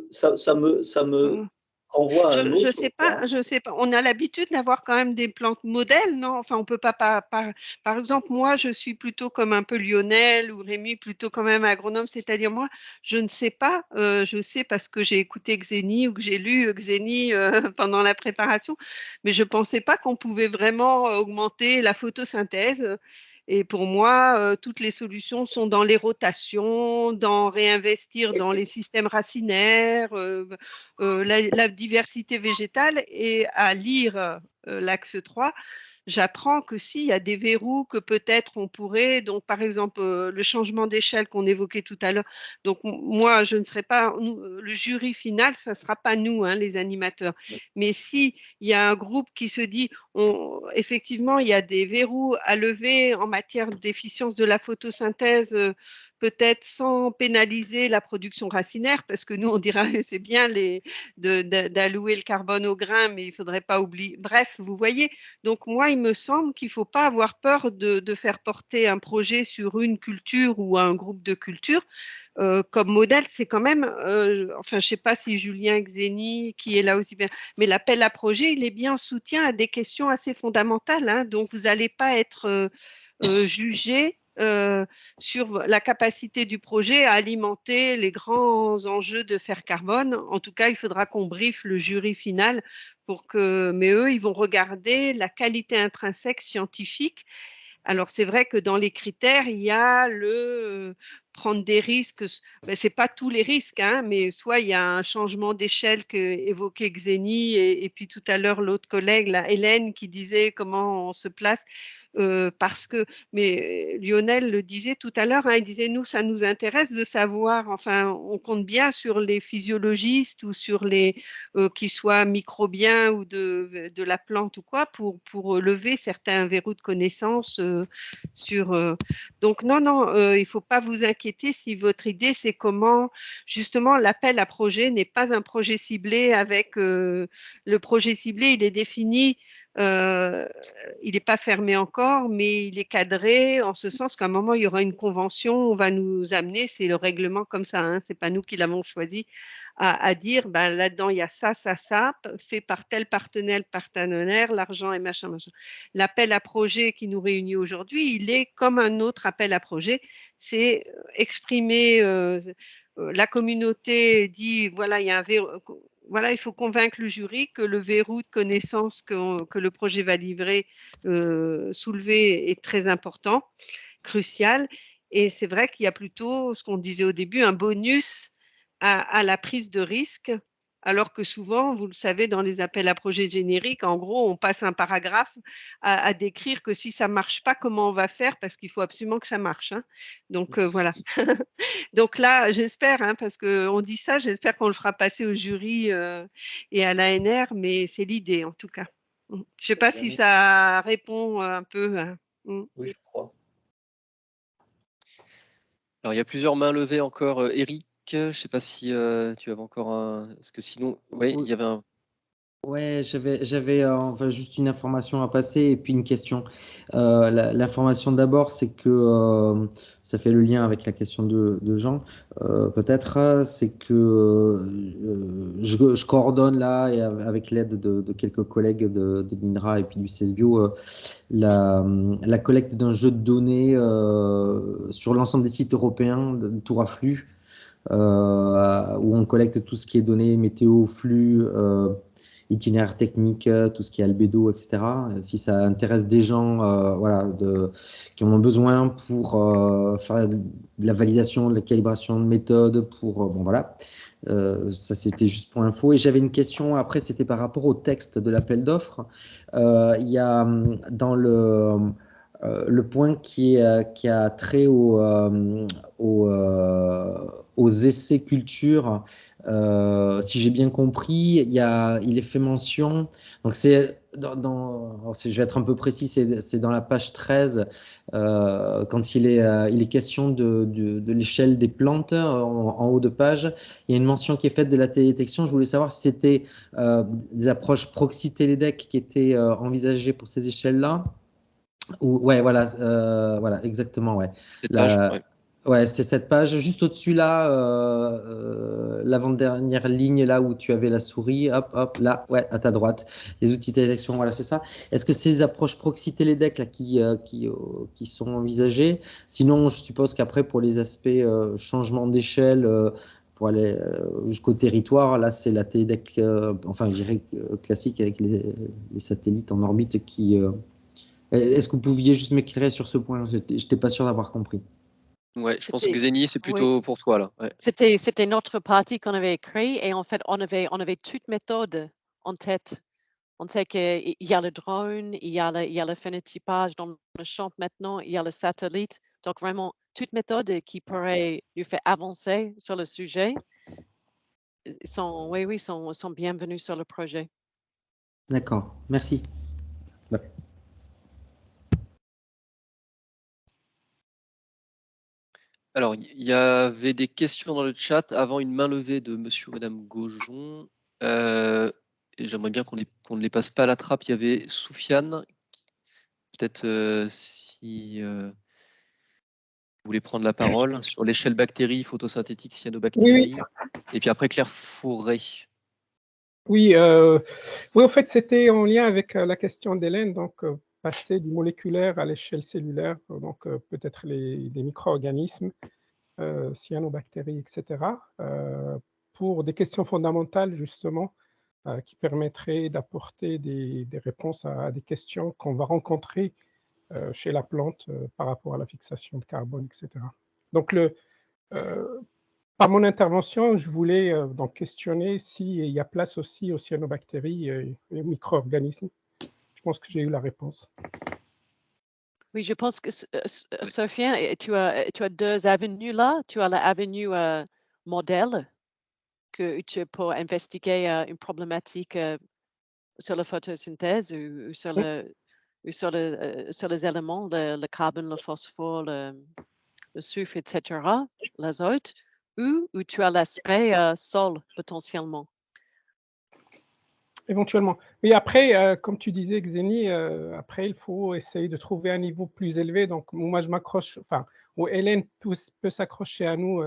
Ça me renvoie à un autre point. Je sais pas. On a l'habitude d'avoir quand même des plantes modèles, non? Enfin, on peut pas, par exemple, moi, je suis plutôt comme un peu Lionel ou Rémi, plutôt quand même agronome, c'est-à-dire moi, je ne sais pas, je sais parce que j'ai écouté Xeni ou que j'ai lu Xeni pendant la préparation, mais je pensais pas qu'on pouvait vraiment augmenter la photosynthèse. Et pour moi, toutes les solutions sont dans les rotations, dans réinvestir dans les systèmes racinaires, la diversité végétale. Et à lire l'axe 3, j'apprends que s'il y a des verrous que peut-être on pourrait, donc par exemple le changement d'échelle qu'on évoquait tout à l'heure, donc moi je ne serai pas, le jury final, ça ne sera pas nous, hein, les animateurs, mais si il y a un groupe qui se dit, effectivement il y a des verrous à lever en matière d'efficience de la photosynthèse, peut-être sans pénaliser la production racinaire, parce que nous on dira c'est bien d'allouer le carbone au grain, mais il ne faudrait pas oublier, bref, vous voyez. Donc moi, il me semble qu'il ne faut pas avoir peur de faire porter un projet sur une culture ou un groupe de cultures. Comme modèle, c'est quand même, enfin, je ne sais pas si Julien Xeni, qui est là aussi bien, mais l'appel à projet, il est bien en soutien à des questions assez fondamentales, hein. Donc vous n'allez pas être jugé sur la capacité du projet à alimenter les grands enjeux de fer carbone. En tout cas, il faudra qu'on briefe le jury final mais eux, ils vont regarder la qualité intrinsèque scientifique. Alors, c'est vrai que dans les critères, il y a prendre des risques. Ben, ce n'est pas tous les risques, hein, mais soit il y a un changement d'échelle qu'évoquait Xeni et puis tout à l'heure, l'autre collègue, là, Hélène, qui disait comment on se place. Mais Lionel le disait tout à l'heure, hein, il disait, nous, ça nous intéresse de savoir, enfin, on compte bien sur les physiologistes ou sur les qui soient microbiens ou de la plante ou quoi, pour lever certains verrous de connaissance donc non, il ne faut pas vous inquiéter si votre idée, c'est comment, justement, l'appel à projet n'est pas un projet ciblé avec le projet ciblé, il est défini il n'est pas fermé encore, mais il est cadré en ce sens qu'à un moment, il y aura une convention, on va nous amener, c'est le règlement comme ça, hein, c'est pas nous qui l'avons choisi, à dire, ben, là-dedans, il y a ça, fait par tel partenaire, l'argent et machin, machin. L'appel à projet qui nous réunit aujourd'hui, il est comme un autre appel à projet, c'est exprimer, la communauté dit, voilà, il y a un voilà, il faut convaincre le jury que le verrou de connaissance que le projet va livrer, soulever est très important, crucial. Et c'est vrai qu'il y a plutôt, ce qu'on disait au début, un bonus à la prise de risque, alors que souvent, vous le savez, dans les appels à projets génériques, en gros, on passe un paragraphe à décrire que si ça ne marche pas, comment on va faire, parce qu'il faut absolument que ça marche. Hein. Donc, voilà. Donc là, j'espère, hein, parce qu'on dit ça, j'espère qu'on le fera passer au jury et à l'ANR, mais c'est l'idée en tout cas. Je ne sais pas si ça répond un peu. Oui, je crois. Alors, il y a plusieurs mains levées encore. Eric, je ne sais pas si tu avais encore un. Parce que sinon, oui, il y avait un. Ouais, j'avais enfin, juste une information à passer et puis une question. L'information d'abord, c'est que ça fait le lien avec la question de Jean, peut-être, c'est que je coordonne là, et avec l'aide de quelques collègues de l'INRA et puis du CESBio, la collecte d'un jeu de données sur l'ensemble des sites européens de tour à flux, où on collecte tout ce qui est données météo, flux, itinéraire technique, tout ce qui est albédo, etc. Si ça intéresse des gens voilà, qui en ont besoin pour faire de la validation, de la calibration de méthode, pour bon voilà. Ça c'était juste pour info. Et j'avais une question après, c'était par rapport au texte de l'appel d'offres. Il y a dans le point qui a trait aux essais culture, si j'ai bien compris, il est fait mention, donc c'est je vais être un peu précis, c'est dans la page 13, quand il est question de l'échelle des plantes, en haut de page, il y a une mention qui est faite de la télédétection. Je voulais savoir si c'était des approches proxy-télédec qui étaient envisagées pour ces échelles-là. Ouais, voilà, voilà, exactement, ouais. Cette page, ouais. Ouais, c'est cette page juste au-dessus là, l'avant-dernière ligne là où tu avais la souris, hop, hop, là, ouais, à ta droite, les outils de détection, voilà, c'est ça. Est-ce que ces approches proxy télédec là qui sont envisagées? Sinon, je suppose qu'après pour les aspects changement d'échelle, pour aller jusqu'au territoire, là, c'est la télédec, enfin, je dirais classique avec les satellites en orbite qui est-ce que vous pouviez juste m'éclairer sur ce point? Je n'étais pas sûr d'avoir compris. Ouais, je pense que Xeni, c'est plutôt pour toi là. Ouais. C'était notre partie qu'on avait écrit et en fait, on avait toute méthode en tête. On sait qu'il y a le drone, il y a le phénotypage dans le champ maintenant, il y a le satellite. Donc vraiment, toute méthode qui pourrait nous faire avancer sur le sujet sont bienvenus sur le projet. D'accord, merci. Alors, il y avait des questions dans le chat avant une main levée de monsieur ou madame Gaujon. Et j'aimerais bien qu'on ne les passe pas à la trappe. Il y avait Soufiane. Peut-être si vous voulez prendre la parole sur l'échelle bactéries, photosynthétique, cyanobactéries. Oui. Et puis après, Claire Fourré. Oui, oui, en fait, c'était en lien avec la question d'Hélène, donc passer du moléculaire à l'échelle cellulaire, donc peut-être des micro-organismes, cyanobactéries, etc., pour des questions fondamentales, justement, qui permettraient d'apporter des réponses à des questions qu'on va rencontrer chez la plante par rapport à la fixation de carbone, etc. Donc, par mon intervention, je voulais donc questionner s'il y a place aussi aux cyanobactéries et aux micro-organismes. Je pense que j'ai eu la réponse. Oui, je pense que, Sophia, tu as deux avenues là. Tu as l'avenue modèle que tu peux investiguer une problématique sur la photosynthèse ou sur les éléments, le carbone, le phosphore, le soufre, etc., l'azote, ou tu as l'aspect sol potentiellement. Éventuellement. Oui, après, comme tu disais, Xeni, après, il faut essayer de trouver un niveau plus élevé. Donc, moi, je m'accroche, enfin, où Hélène peut s'accrocher à nous,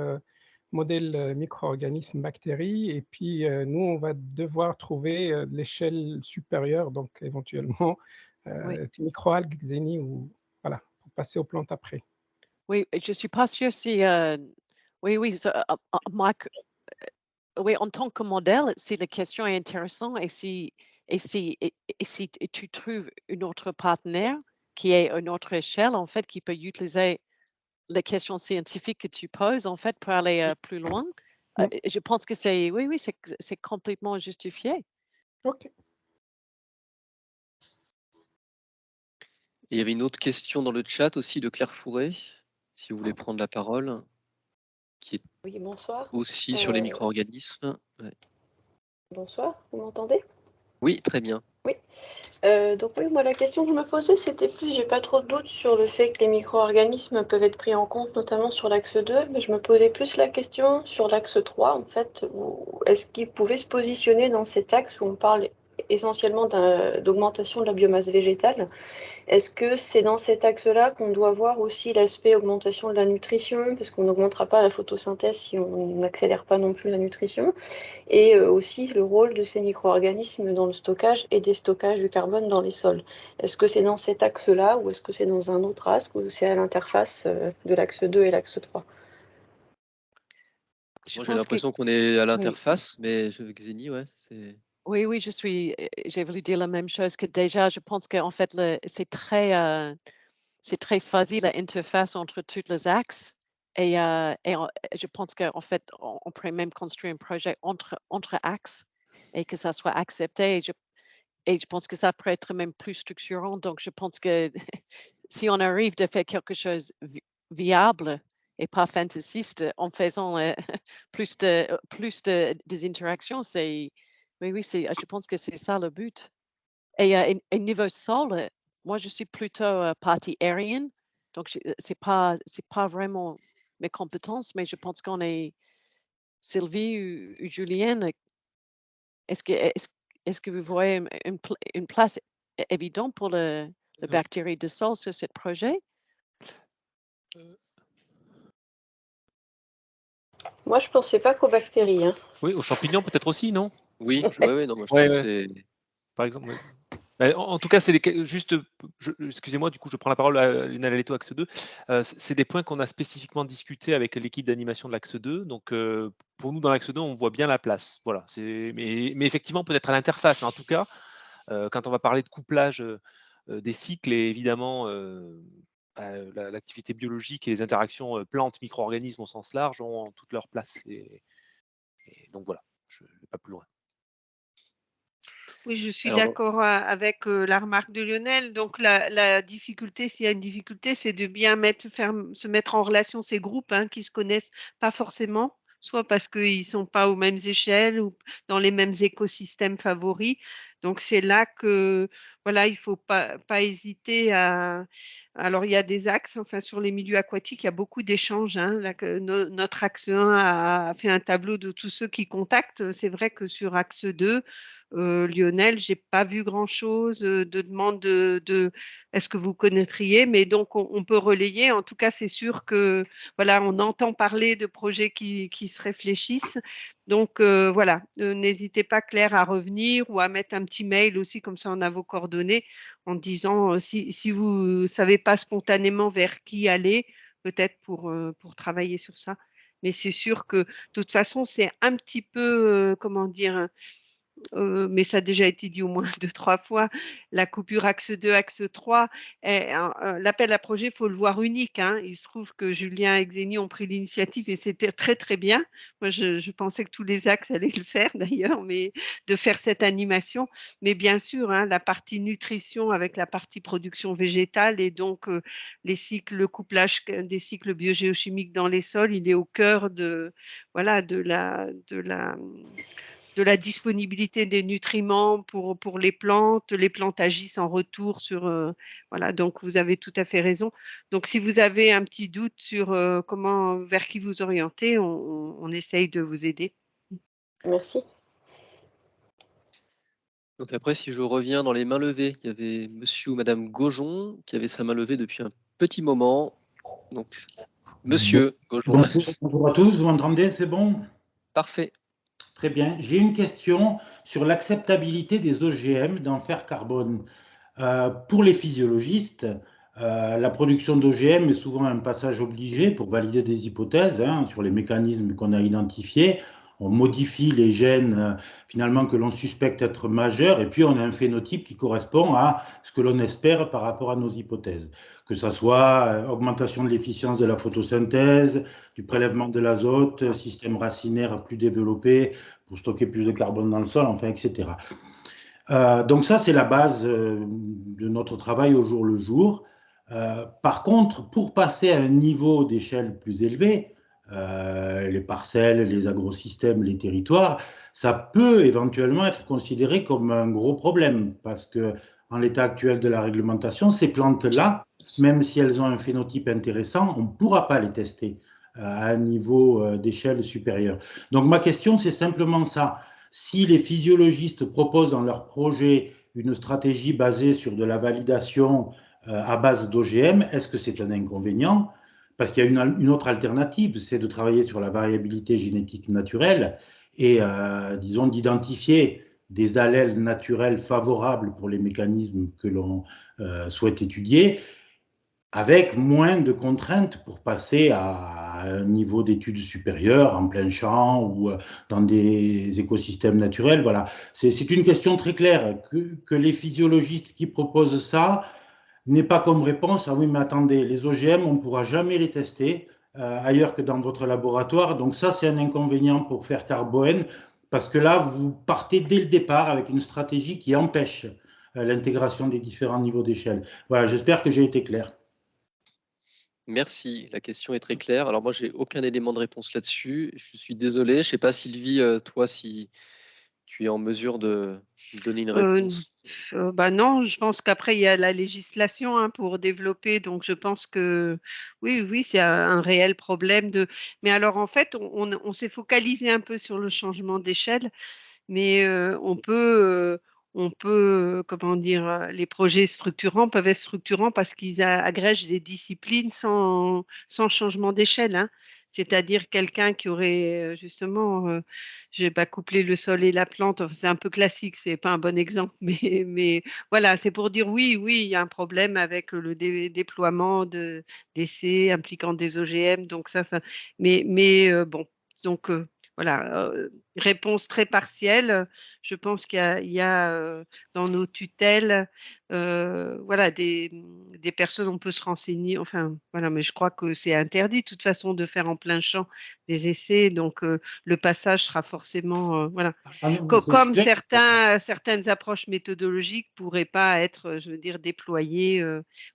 modèle micro-organismes, bactéries, et puis nous, on va devoir trouver l'échelle supérieure, donc éventuellement, Oui, microalgues, Xeni, ou voilà, pour passer aux plantes après. oui, je ne suis pas sûre si. Oui, Mike, oui, en tant que modèle, si la question est intéressante et si tu trouves une autre partenaire qui est à une autre échelle, en fait, qui peut utiliser les questions scientifiques que tu poses, en fait, pour aller plus loin, je pense que c'est complètement justifié. OK. Et il y avait une autre question dans le chat aussi de Claire Fourré, si vous voulez prendre la parole, qui est Oui, bonsoir. aussi sur les micro-organismes. Ouais. Bonsoir, vous m'entendez? Oui, très bien. Oui. Donc oui, moi la question que je me posais, c'était plus, j'ai pas trop de doutes sur le fait que les micro-organismes peuvent être pris en compte, notamment sur l'axe 2, mais je me posais plus la question sur l'axe 3, en fait, est-ce qu'ils pouvaient se positionner dans cet axe où on parle essentiellement d'augmentation de la biomasse végétale? Est-ce que c'est dans cet axe-là qu'on doit voir aussi l'aspect augmentation de la nutrition, parce qu'on n'augmentera pas la photosynthèse si on n'accélère pas non plus la nutrition, et aussi le rôle de ces micro-organismes dans le stockage et déstockage du carbone dans les sols. Est-ce que c'est dans cet axe-là ou est-ce que c'est dans un autre axe ou c'est à l'interface de l'axe 2 et l'axe 3? Moi, j'ai l'impression qu'on est à Oui. l'interface, mais Xeni, ouais, c'est. Oui, j'ai voulu dire la même chose que déjà, je pense qu'en fait, c'est très fuzzy l'interface entre tous les axes. Et je pense qu'en fait, on pourrait même construire un projet entre axes et que ça soit accepté. Et je pense que ça pourrait être même plus structurant. Donc, je pense que si on arrive de faire quelque chose viable et pas fantaisiste en faisant des interactions, oui, je pense que c'est ça le but. Et niveau sol, moi, je suis plutôt partie aérienne, donc c'est pas vraiment mes compétences, mais je pense qu'on est Sylvie ou Julienne. Est-ce que vous voyez une place évidente pour le bactérie de sol sur ce projet? Moi, je pensais pas qu'aux bactéries. Hein. Oui, aux champignons peut-être aussi, non? Oui, non, moi je Ouais, pense ouais. que c'est. Par exemple, ouais. En tout cas, c'est juste, excusez-moi, du coup, je prends la parole à Lina Laletto, axe 2. C'est des points qu'on a spécifiquement discuté avec l'équipe d'animation de l'axe 2. Donc, pour nous, dans l'axe 2, on voit bien la place. Voilà. Mais effectivement, peut-être à l'interface. Mais en tout cas, quand on va parler de couplage des cycles et évidemment l'activité biologique et les interactions plantes, micro-organismes au sens large ont toute leur place. Et donc voilà, je ne vais pas plus loin. Oui, je suis Alors, d'accord avec la remarque de Lionel. Donc, la difficulté, s'il y a une difficulté, c'est de bien se mettre en relation ces groupes qui se connaissent pas forcément, soit parce qu'ils ne sont pas aux mêmes échelles ou dans les mêmes écosystèmes favoris. Donc, c'est là que, voilà, il ne faut pas hésiter à. Alors, il y a des axes, enfin, sur les milieux aquatiques, il y a beaucoup d'échanges. Notre axe 1 a fait un tableau de tous ceux qui contactent. C'est vrai que sur axe 2, Lionel, j'ai pas vu grand-chose de demande de est-ce que vous connaîtriez, mais donc on peut relayer. En tout cas, c'est sûr que voilà, on entend parler de projets qui se réfléchissent. Donc voilà, n'hésitez pas Claire à revenir ou à mettre un petit mail aussi, comme ça on a vos coordonnées, en disant si vous ne savez pas spontanément vers qui aller, peut-être pour travailler sur ça. Mais c'est sûr que de toute façon, c'est un petit peu, comment dire, mais ça a déjà été dit au moins 2-3 fois, la coupure axe 2, axe 3, l'appel à projet, il faut le voir unique. Il se trouve que Julien et Xeni ont pris l'initiative et c'était très, très bien. Moi, je pensais que tous les axes allaient le faire d'ailleurs, mais de faire cette animation. Mais bien sûr, la partie nutrition avec la partie production végétale et donc les cycles, le couplage des cycles biogéochimiques dans les sols, il est au cœur de, voilà, de la disponibilité des nutriments pour les plantes. Les plantes agissent en retour sur… voilà, donc vous avez tout à fait raison. Donc, si vous avez un petit doute sur vers qui vous orienter, on essaye de vous aider. Merci. Donc après, si je reviens dans les mains levées, il y avait monsieur ou madame Gaujon qui avait sa main levée depuis un petit moment. Donc, monsieur Gaujon. Bonjour à tous, vous m'entendez, c'est bon? Parfait. Très bien. J'ai une question sur l'acceptabilité des OGM dans fer carbone. Pour les physiologistes, la production d'OGM est souvent un passage obligé pour valider des hypothèses sur les mécanismes qu'on a identifiés. On modifie les gènes finalement que l'on suspecte être majeurs et puis on a un phénotype qui correspond à ce que l'on espère par rapport à nos hypothèses. Que ce soit augmentation de l'efficience de la photosynthèse, du prélèvement de l'azote, système racinaire plus développé pour stocker plus de carbone dans le sol, enfin, etc. Donc ça, c'est la base de notre travail au jour le jour. Par contre, pour passer à un niveau d'échelle plus élevé, les parcelles, les agrosystèmes, les territoires, ça peut éventuellement être considéré comme un gros problème parce que en l'état actuel de la réglementation, ces plantes-là, même si elles ont un phénotype intéressant, on ne pourra pas les tester à un niveau d'échelle supérieur. Donc ma question, c'est simplement ça. Si les physiologistes proposent dans leur projet une stratégie basée sur de la validation à base d'OGM, est-ce que c'est un inconvénient? Parce qu'il y a une autre alternative, c'est de travailler sur la variabilité génétique naturelle et, disons, d'identifier des allèles naturels favorables pour les mécanismes que l'on souhaite étudier, avec moins de contraintes pour passer à un niveau d'études supérieures en plein champ ou dans des écosystèmes naturels. Voilà, c'est une question très claire que les physiologistes qui proposent ça n'aient pas comme réponse « Ah oui, mais attendez, les OGM, on ne pourra jamais les tester ailleurs que dans votre laboratoire. » Donc ça, c'est un inconvénient pour faire carbone parce que là, vous partez dès le départ avec une stratégie qui empêche l'intégration des différents niveaux d'échelle. Voilà, j'espère que j'ai été clair. Merci, la question est très claire. Alors moi, j'ai aucun élément de réponse là-dessus. Je suis désolé. Je ne sais pas, Sylvie, toi, si tu es en mesure de donner une réponse. Bah non, je pense qu'après, il y a la législation pour développer. Donc, je pense que oui, c'est un réel problème de. Mais alors, en fait, on s'est focalisé un peu sur le changement d'échelle, mais on peut, comment dire, les projets structurants peuvent être structurants parce qu'ils agrègent des disciplines sans changement d'échelle. C'est-à-dire quelqu'un qui aurait justement, je vais pas coupler le sol et la plante, enfin, c'est un peu classique, c'est pas un bon exemple, mais voilà, c'est pour dire oui, il y a un problème avec le déploiement d'essais impliquant des OGM, donc ça, mais bon, donc voilà, réponse très partielle. Je pense qu'il y a dans nos tutelles, voilà, des personnes, on peut se renseigner, enfin, voilà, mais je crois que c'est interdit de toute façon de faire en plein champ des essais, donc le passage sera forcément, voilà. Ah non, Comme c'est clair. certaines approches méthodologiques pourraient pas être, je veux dire, déployées,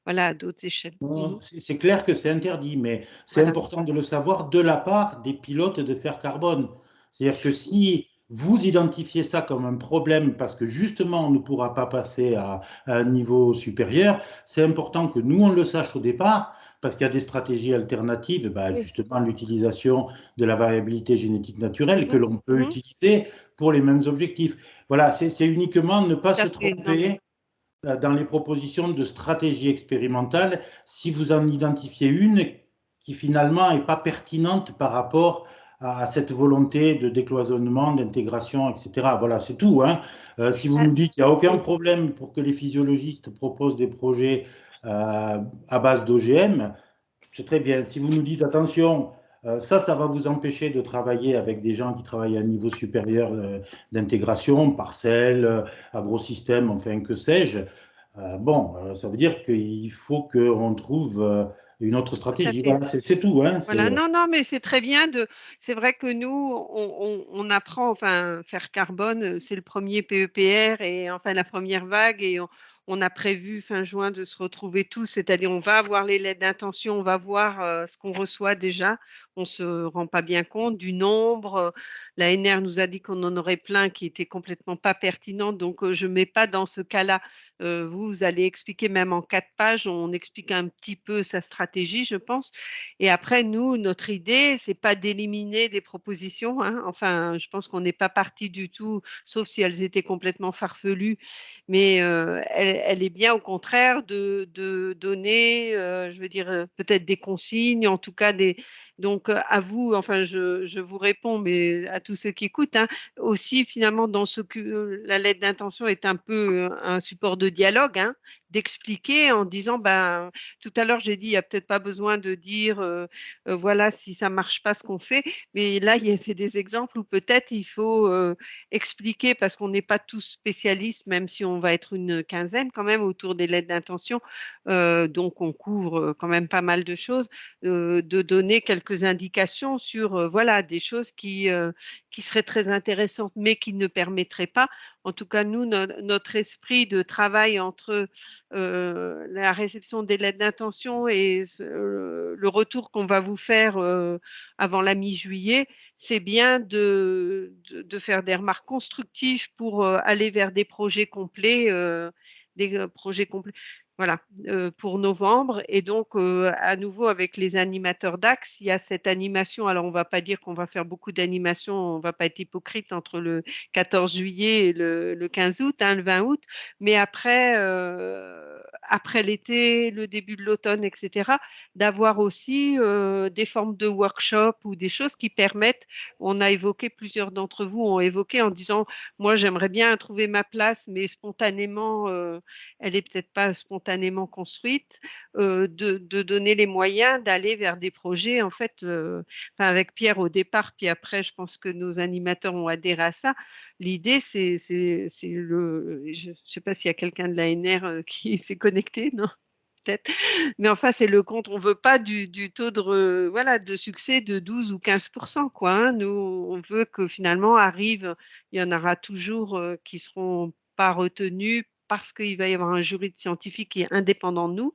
voilà, à d'autres échelles. Non, c'est clair que c'est interdit, mais c'est Voilà. important de le savoir de la part des pilotes de fer carbone. C'est-à-dire que si vous identifiez ça comme un problème parce que justement on ne pourra pas passer à un niveau supérieur, c'est important que nous on le sache au départ parce qu'il y a des stratégies alternatives, bah, Oui. justement l'utilisation de la variabilité génétique naturelle que Mhm. l'on peut utiliser pour les mêmes objectifs. Voilà, c'est uniquement ne pas Tout à se fait, non, tromper dans les propositions de stratégie expérimentale si vous en identifiez une qui finalement n'est pas pertinente par rapport à cette volonté de décloisonnement, d'intégration, etc. Voilà, c'est tout. Si vous nous dites qu'il n'y a aucun problème pour que les physiologistes proposent des projets à base d'OGM, c'est très bien. Si vous nous dites attention, ça va vous empêcher de travailler avec des gens qui travaillent à un niveau supérieur d'intégration, parcelles, agrosystèmes, enfin que sais-je. Bon, ça veut dire qu'il faut qu'on trouve une autre Tout à stratégie. fait. Voilà, c'est tout. Voilà, non, mais c'est très bien c'est vrai que nous, on apprend, enfin, faire carbone, c'est le premier PEPR et enfin la première vague et on a prévu fin juin de se retrouver tous, c'est-à-dire on va avoir les lettres d'intention, on va voir ce qu'on reçoit déjà. On se rend pas bien compte du nombre. L'ANR nous a dit qu'on en aurait plein qui étaient complètement pas pertinentes, donc je mets pas dans ce cas-là. Vous allez expliquer même en 4 pages, on explique un petit peu sa stratégie stratégie, je pense. Et après, nous, notre idée, c'est pas d'éliminer des propositions, hein. Enfin, je pense qu'on n'est pas parti du tout, sauf si elles étaient complètement farfelues. Mais elle est bien au contraire de donner, je veux dire, peut-être des consignes, en tout cas des. Donc à vous, enfin, je vous réponds, mais à tous ceux qui écoutent, hein, aussi finalement dans ce que la lettre d'intention est un peu un support de dialogue, hein, d'expliquer en disant, ben, tout à l'heure j'ai dit, il n'y a peut-être pas besoin de dire, voilà, si ça marche pas ce qu'on fait, mais là, c'est des exemples où peut-être il faut expliquer, parce qu'on n'est pas tous spécialistes, même si on va être une quinzaine quand même autour des lettres d'intention, donc on couvre quand même pas mal de choses, de donner quelques indications sur voilà, des choses qui seraient très intéressantes, mais qui ne permettraient pas. En tout cas, nous, notre esprit de travail entre la réception des lettres d'intention et le retour qu'on va vous faire avant la mi-juillet, c'est bien de faire des remarques constructives pour aller vers des projets complets, voilà, pour novembre. Et donc, à nouveau, avec les animateurs d'Axe, il y a cette animation. Alors, on ne va pas dire qu'on va faire beaucoup d'animations, on ne va pas être hypocrite entre le 14 juillet et le 15 août, hein, le 20 août. Mais après, après l'été, le début de l'automne, etc., d'avoir aussi des formes de workshop ou des choses qui permettent, on a évoqué, plusieurs d'entre vous ont évoqué en disant, moi, j'aimerais bien trouver ma place, mais spontanément, elle n'est peut-être pas spontanément construite, de donner les moyens d'aller vers des projets, en fait, enfin, avec Pierre au départ, puis après, je pense que nos animateurs ont adhéré à ça. L'idée, c'est je ne sais pas s'il y a quelqu'un de l'ANR qui s'est connecté, non? Peut-être. Mais enfin, c'est le compte. On ne veut pas du taux de, voilà, de succès de 12 ou 15%, quoi, hein. Nous, on veut que finalement arrive, il y en aura toujours qui ne seront pas retenus parce qu'il va y avoir un jury de scientifiques qui est indépendant de nous,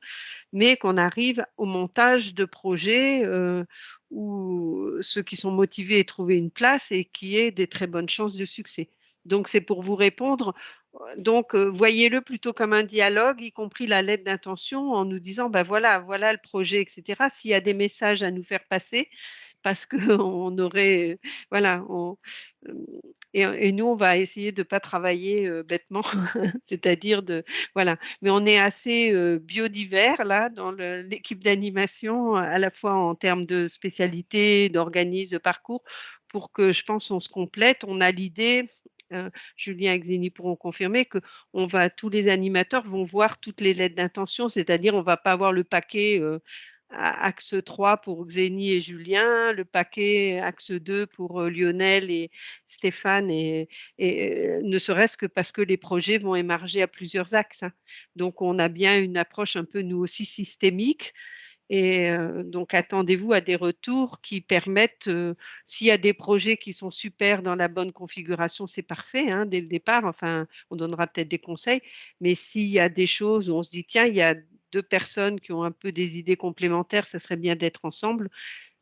mais qu'on arrive au montage de projets où ceux qui sont motivés aient trouvé une place et qui aient des très bonnes chances de succès. Donc, c'est pour vous répondre. Donc, voyez-le plutôt comme un dialogue, y compris la lettre d'intention, en nous disant, ben voilà, voilà le projet, etc. S'il y a des messages à nous faire passer, parce qu'on aurait, voilà, et nous, on va essayer de ne pas travailler bêtement, c'est-à-dire de, voilà. Mais on est assez biodivers, là, dans l'équipe d'animation, à la fois en termes de spécialité, d'organisme, de parcours, pour que, je pense, on se complète. On a l'idée, Julien et Xénie pourront confirmer, que tous les animateurs vont voir toutes les lettres d'intention, c'est-à-dire on ne va pas avoir le paquet Axe 3 pour Xénie et Julien, le paquet Axe 2 pour Lionel et Stéphane, et ne serait-ce que parce que les projets vont émerger à plusieurs axes, hein. Donc, on a bien une approche un peu, nous aussi, systémique. Et donc, attendez-vous à des retours qui permettent, s'il y a des projets qui sont super dans la bonne configuration, c'est parfait, hein, dès le départ. Enfin, on donnera peut-être des conseils. Mais s'il y a des choses où on se dit, tiens, il y a deux personnes qui ont un peu des idées complémentaires, ça serait bien d'être ensemble.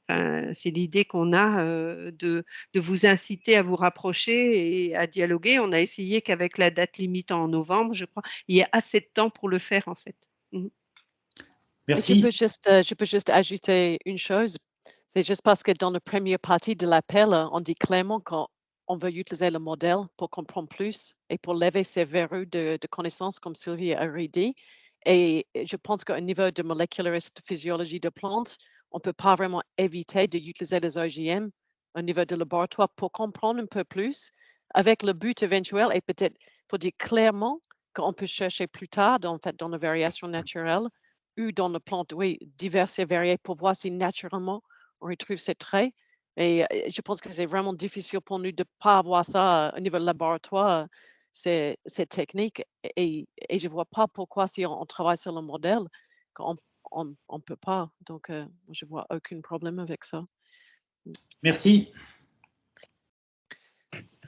Enfin, c'est l'idée qu'on a de vous inciter à vous rapprocher et à dialoguer. On a essayé qu'avec la date limite en novembre, je crois, il y ait assez de temps pour le faire, en fait. Merci. Je peux juste ajouter une chose. C'est juste parce que dans la première partie de l'appel, on dit clairement qu'on veut utiliser le modèle pour comprendre plus et pour lever ces verrous de connaissances, comme Sylvie a dit. Et je pense qu'au niveau de moléculariste physiologie de plantes, on ne peut pas vraiment éviter d'utiliser les OGM au niveau de laboratoire pour comprendre un peu plus, avec le but éventuel et peut-être pour dire clairement qu'on peut chercher plus tard dans la variation naturelle ou dans les plantes, oui, diverses et variées, pour voir si naturellement on retrouve ces traits. Et je pense que c'est vraiment difficile pour nous de ne pas avoir ça au niveau de laboratoire, ces techniques. Et je ne vois pas pourquoi, si on travaille sur le modèle, qu'on ne peut pas. Donc, je ne vois aucun problème avec ça. Merci.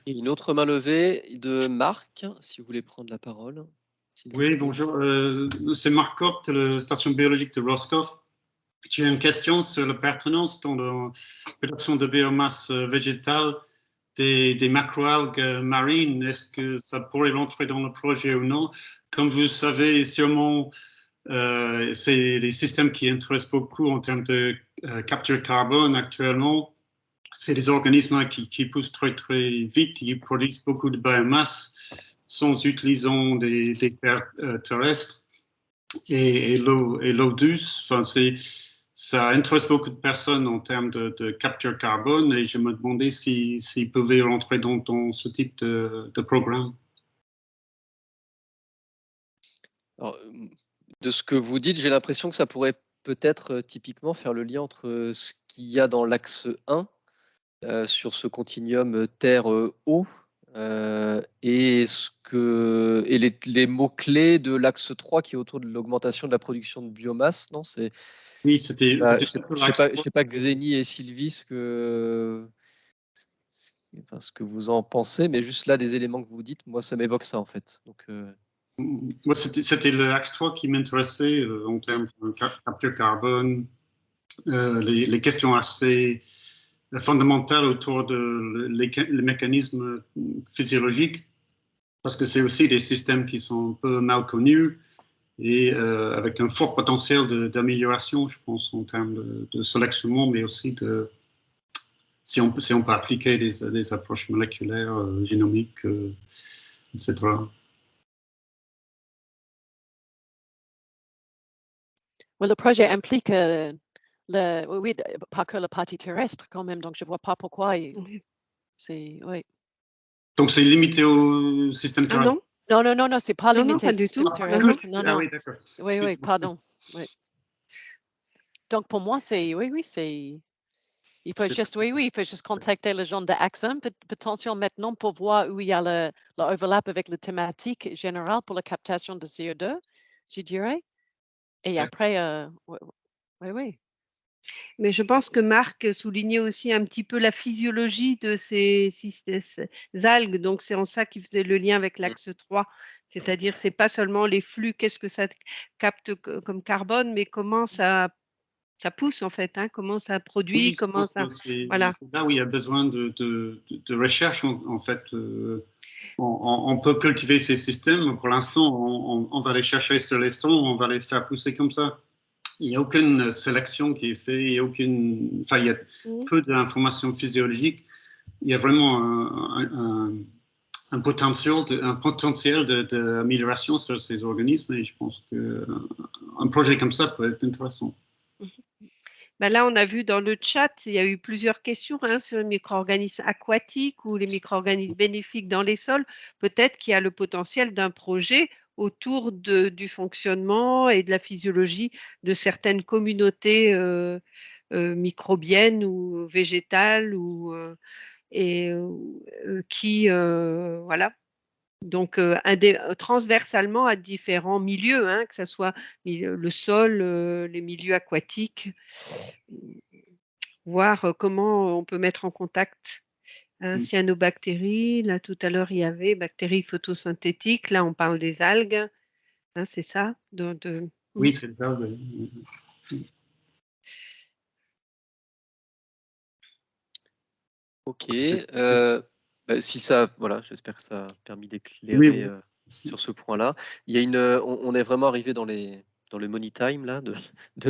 Et une autre main levée de Marc, si vous voulez prendre la parole. Oui, bonjour. C'est Marc Cotte, de la station biologique de Roscoff. J'ai une question sur la pertinence dans la production de biomasse végétale des macroalgues marines. Est-ce que ça pourrait rentrer dans le projet ou non? Comme vous savez, sûrement, c'est les systèmes qui intéressent beaucoup en termes de capture carbone actuellement. C'est des organismes qui poussent très très vite, qui produisent beaucoup de biomasse sans utilisant des terres terrestres et l'eau douce. Enfin, ça intéresse beaucoup de personnes en termes de capture carbone et je me demandais s'ils pouvaient rentrer dans ce type de programme. Alors, de ce que vous dites, j'ai l'impression que ça pourrait peut-être typiquement faire le lien entre ce qu'il y a dans l'axe 1 sur ce continuum terre-eau et les mots-clés de l'axe 3 qui est autour de l'augmentation de la production de biomasse, non? Oui, je sais pas Xeni et Sylvie ce que vous en pensez, mais juste là, des éléments que vous dites, moi, ça m'évoque ça en fait. Donc, moi, c'était l'axe 3 qui m'intéressait en termes de capture carbone, les questions assez fondamentales autour les mécanismes physiologiques, parce que c'est aussi des systèmes qui sont un peu mal connus et avec un fort potentiel d'amélioration, je pense, en termes de sélectionnement, mais aussi si on peut appliquer des approches moléculaires, génomiques, etc. Le projet implique oui, pas que la partie terrestre quand même, donc je ne vois pas pourquoi. Oui. Donc c'est limité au système terrestre? Non, c'est pas limité au système terrestre. Non. Ah oui, d'accord. Oui, pardon. Oui. Donc pour moi, il faut juste contacter les gens de Axum, potentiellement maintenant pour voir où il y a l'overlap avec la thématique générale pour la captation de CO2, je dirais. Et après, oui. Mais je pense que Marc soulignait aussi un petit peu la physiologie de ces algues. Donc, c'est en ça qu'il faisait le lien avec l'axe 3. C'est-à-dire, c'est pas seulement les flux, qu'est-ce que ça capte comme carbone, mais comment ça pousse en fait, hein, comment ça produit, comment ça. Voilà. C'est là où il y a besoin de recherche en fait. On peut cultiver ces systèmes. Pour l'instant, on va les chercher sur les sols, on va les faire pousser comme ça. Il n'y a aucune sélection qui est faite, il y a peu d'informations physiologiques. Il y a vraiment un potentiel d'amélioration sur ces organismes et je pense qu'un projet comme ça peut être intéressant. Ben là, on a vu dans le chat, il y a eu plusieurs questions sur les micro-organismes aquatiques ou les micro-organismes bénéfiques dans les sols. Peut-être qu'il y a le potentiel d'un projet autour du fonctionnement et de la physiologie de certaines communautés microbiennes ou végétales qui, voilà. Donc, transversalement à différents milieux, que ce soit le sol, les milieux aquatiques, voir comment on peut mettre en contact cyanobactéries. Là, tout à l'heure, il y avait bactéries photosynthétiques. Là, on parle des algues. C'est ça Oui, c'est les algues. Ok. Si ça, voilà, j'espère que ça a permis d'éclairer sur ce point-là. Il y a on est vraiment arrivé dans le money time là, de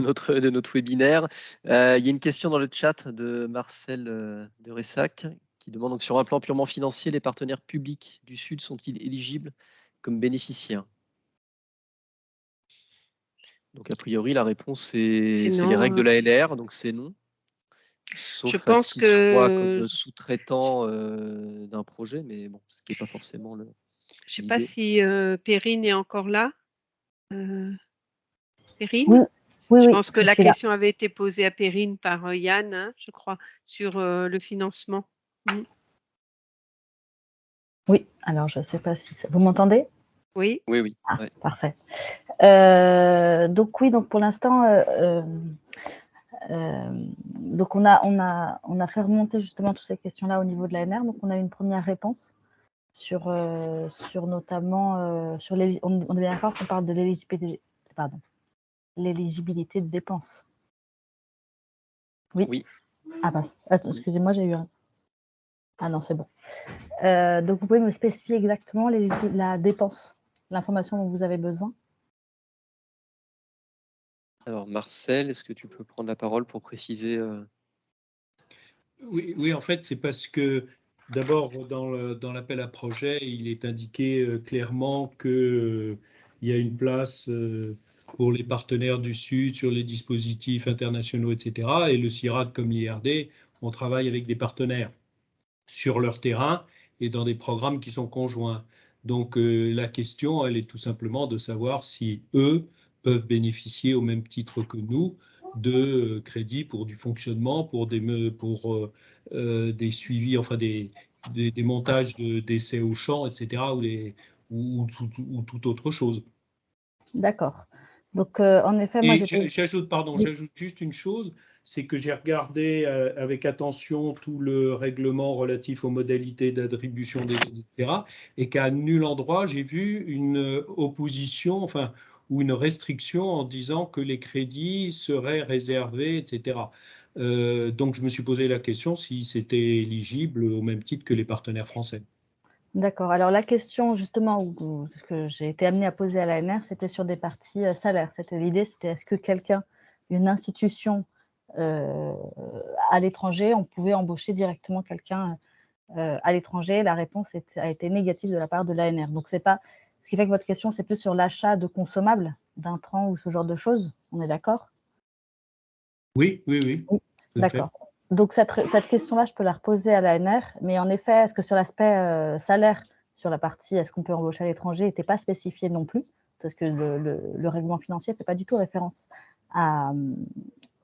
notre webinaire. Il y a une question dans le chat de Marcel de Ressac qui demande donc sur un plan purement financier, les partenaires publics du Sud sont-ils éligibles comme bénéficiaires? Donc a priori la réponse c'est les règles de la LR, donc c'est non. Sauf à ce qu'il soit comme sous-traitant d'un projet, mais bon, ce qui n'est pas forcément le. Je ne sais pas si Perrine est encore là. Perrine? Oui, je pense que la question avait été posée à Perrine par Yann, je crois, sur le financement. Oui, alors je ne sais pas si vous m'entendez? Oui. Oui. Ah, ouais. Parfait. Donc oui, donc pour l'instant, donc on a fait remonter justement toutes ces questions-là au niveau de l'ANR. Donc on a une première réponse sur notamment sur les. On est bien d'accord qu'on parle de l'éligibilité de dépenses. Oui. Ah mince. Excusez-moi, j'ai eu un. Ah non, c'est bon. Donc vous pouvez me spécifier exactement la dépense, l'information dont vous avez besoin? Alors Marcel, est-ce que tu peux prendre la parole pour préciser Oui, en fait, c'est parce que d'abord, dans l'appel à projet, il est indiqué clairement qu'il y a une place pour les partenaires du Sud sur les dispositifs internationaux, etc. Et le CIRAD comme l'IRD, on travaille avec des partenaires sur leur terrain et dans des programmes qui sont conjoints. Donc la question, elle est tout simplement de savoir si eux peuvent bénéficier au même titre que nous de crédits pour du fonctionnement, pour des suivis, enfin des montages d'essais au champ, etc., ou toute autre chose. D'accord. Donc, en effet, moi, j'ajoute juste une chose, c'est que j'ai regardé avec attention tout le règlement relatif aux modalités d'attribution des aides, etc., et qu'à nul endroit j'ai vu une opposition, enfin, ou une restriction en disant que les crédits seraient réservés, etc. Donc, je me suis posé la question si c'était éligible au même titre que les partenaires français. D'accord. Alors, la question, justement, que j'ai été amenée à poser à l'ANR, c'était sur des parties salaires. L'idée, c'était est-ce que quelqu'un, une institution à l'étranger, on pouvait embaucher directement quelqu'un à l'étranger? La réponse a été négative de la part de l'ANR. Donc, c'est pas, ce qui fait que votre question, c'est plus sur l'achat de consommables, d'intrants ou ce genre de choses. On est d'accord? Oui. D'accord. Donc, cette question-là, je peux la reposer à l'ANR, mais en effet, est-ce que sur l'aspect salaire, sur la partie est-ce qu'on peut embaucher à l'étranger, n'était pas spécifié non plus, parce que le règlement financier ne fait pas du tout référence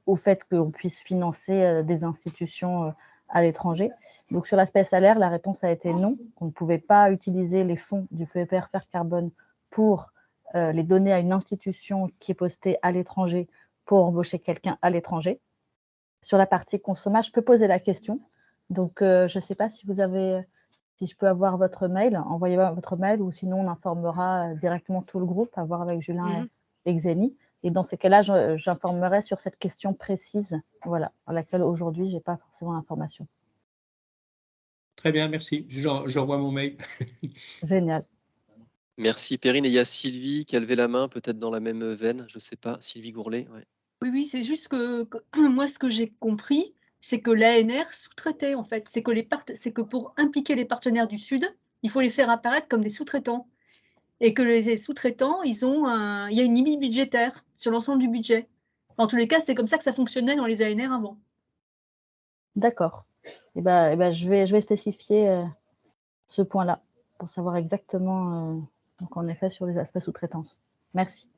au fait qu'on puisse financer des institutions à l'étranger. Donc, sur l'aspect salaire, la réponse a été non, qu'on ne pouvait pas utiliser les fonds du PEPR Faire Carbone pour les donner à une institution qui est postée à l'étranger pour embaucher quelqu'un à l'étranger. Sur la partie consommage, je peux poser la question. Donc, je ne sais pas si je peux avoir votre mail, envoyez-moi votre mail, ou sinon on informera directement tout le groupe, à voir avec Julien et Xénie. Et dans ces cas-là, j'informerai sur cette question précise, voilà, à laquelle aujourd'hui, je n'ai pas forcément l'information. Très bien, merci. J'envoie mon mail. Génial. Merci Perrine. Et il y a Sylvie qui a levé la main, peut-être dans la même veine, je ne sais pas. Sylvie Gourlet, ouais. Oui, c'est juste que moi, ce que j'ai compris, c'est que l'ANR sous-traitait, en fait. C'est que pour impliquer les partenaires du Sud, il faut les faire apparaître comme des sous-traitants. Et que les sous-traitants, il y a une limite budgétaire sur l'ensemble du budget. En tous les cas, c'est comme ça que ça fonctionnait dans les ANR avant. D'accord. Eh ben, je vais spécifier ce point-là pour savoir exactement, donc en effet, sur les aspects sous-traitance. Merci.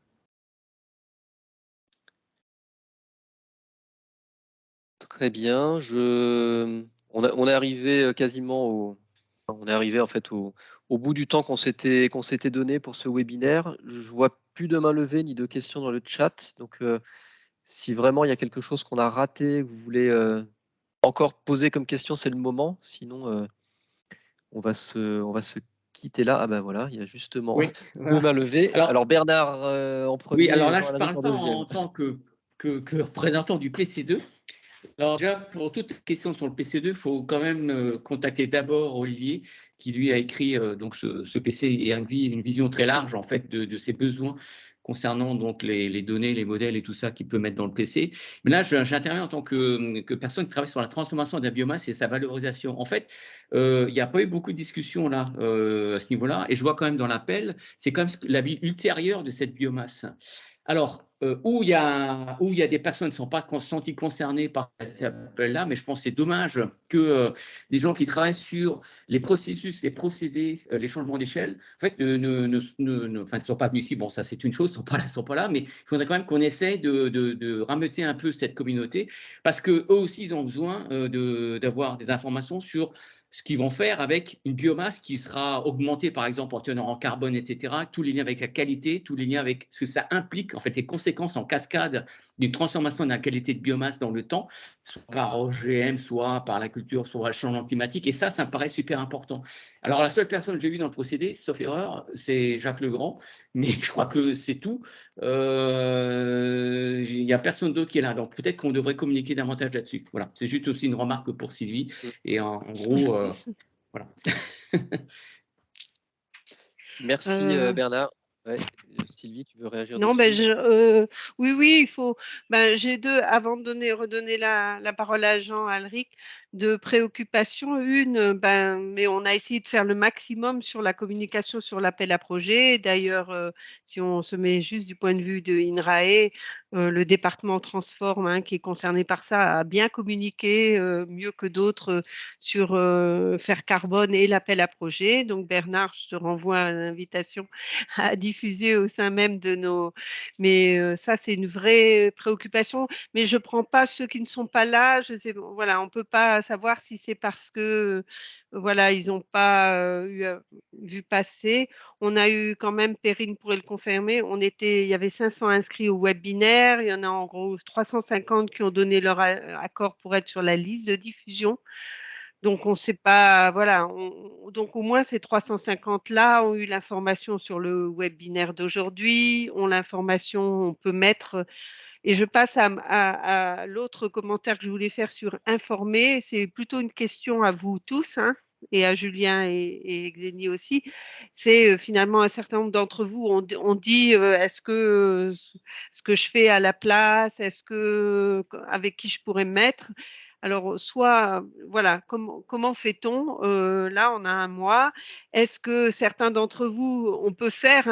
Très bien. On est arrivé quasiment on est arrivé en fait au bout du temps qu'on s'était donné pour ce webinaire. Je vois plus de mains levées ni de questions dans le chat. Donc, si vraiment il y a quelque chose qu'on a raté, que vous voulez encore poser comme question, c'est le moment. Sinon, on va se quitter là. Ah ben voilà, il y a justement deux mains levées. Alors Bernard en premier. Oui, alors là, et je ne Jean-Alaric parle pas deuxième. en tant que représentant du PC2. Alors déjà, pour toute question sur le PC2, il faut quand même contacter d'abord Olivier, qui lui a écrit donc ce PC et une vision très large en fait de ses besoins concernant donc les données, les modèles et tout ça qu'il peut mettre dans le PC. Mais là, j'interviens en tant que personne qui travaille sur la transformation de la biomasse et sa valorisation. En fait, il n'y a pas eu beaucoup de discussions là à ce niveau-là, et je vois quand même dans l'appel, c'est quand même la vie ultérieure de cette biomasse. Alors, où il y a des personnes qui ne sont pas senties concernées par cet appel-là, mais je pense que c'est dommage que des gens qui travaillent sur les processus, les procédés, les changements d'échelle, en fait, ne sont pas venus ici. Bon, ça c'est une chose, ils ne sont pas là, mais il faudrait quand même qu'on essaye de rameuter un peu cette communauté, parce qu'eux aussi, ils ont besoin d'avoir des informations sur ce qu'ils vont faire avec une biomasse qui sera augmentée, par exemple, en teneur en carbone, etc., tous les liens avec la qualité, tous les liens avec ce que ça implique, en fait, les conséquences en cascade d'une transformation de la qualité de biomasse dans le temps, soit par OGM, soit par la culture, soit par le changement climatique, et ça me paraît super important. Alors, la seule personne que j'ai vue dans le procédé, sauf erreur, c'est Jacques Legrand, mais je crois que c'est tout. Il n'y a personne d'autre qui est là, donc peut-être qu'on devrait communiquer davantage là-dessus. Voilà, c'est juste aussi une remarque pour Sylvie, et en gros, voilà. Merci Bernard. Ouais, Sylvie, tu veux réagir Non, dessus? oui, il faut. J'ai avant de redonner la parole à Jean Alric, deux préoccupations. Une, mais on a essayé de faire le maximum sur la communication sur l'appel à projet. D'ailleurs, si on se met juste du point de vue de INRAE, le département Transform, hein, qui est concerné par ça, a bien communiqué mieux que d'autres sur Faire Carbone et l'appel à projet. Donc Bernard, je te renvoie à l'invitation à diffuser au sein même de nos. Mais ça, c'est une vraie préoccupation. Mais je ne prends pas ceux qui ne sont pas là. Je sais, voilà, on ne peut pas savoir si c'est parce que voilà, ils n'ont pas vu passer. On a eu quand même, Perrine pourrait le confirmer, il y avait 500 inscrits au webinaire. Il y en a en gros 350 qui ont donné leur accord pour être sur la liste de diffusion. Donc, on ne sait pas, voilà. Donc, au moins, ces 350-là ont eu l'information sur le webinaire d'aujourd'hui, ont l'information, on peut mettre. Et je passe à l'autre commentaire que je voulais faire sur informer. C'est plutôt une question à vous tous, hein, et à Julien et Xénie aussi. C'est finalement un certain nombre d'entre vous ont dit est-ce que ce que je fais à la place, avec qui je pourrais me mettre. Alors, soit, voilà, comment fait-on là, on a un mois. Est-ce que certains d'entre vous, on peut faire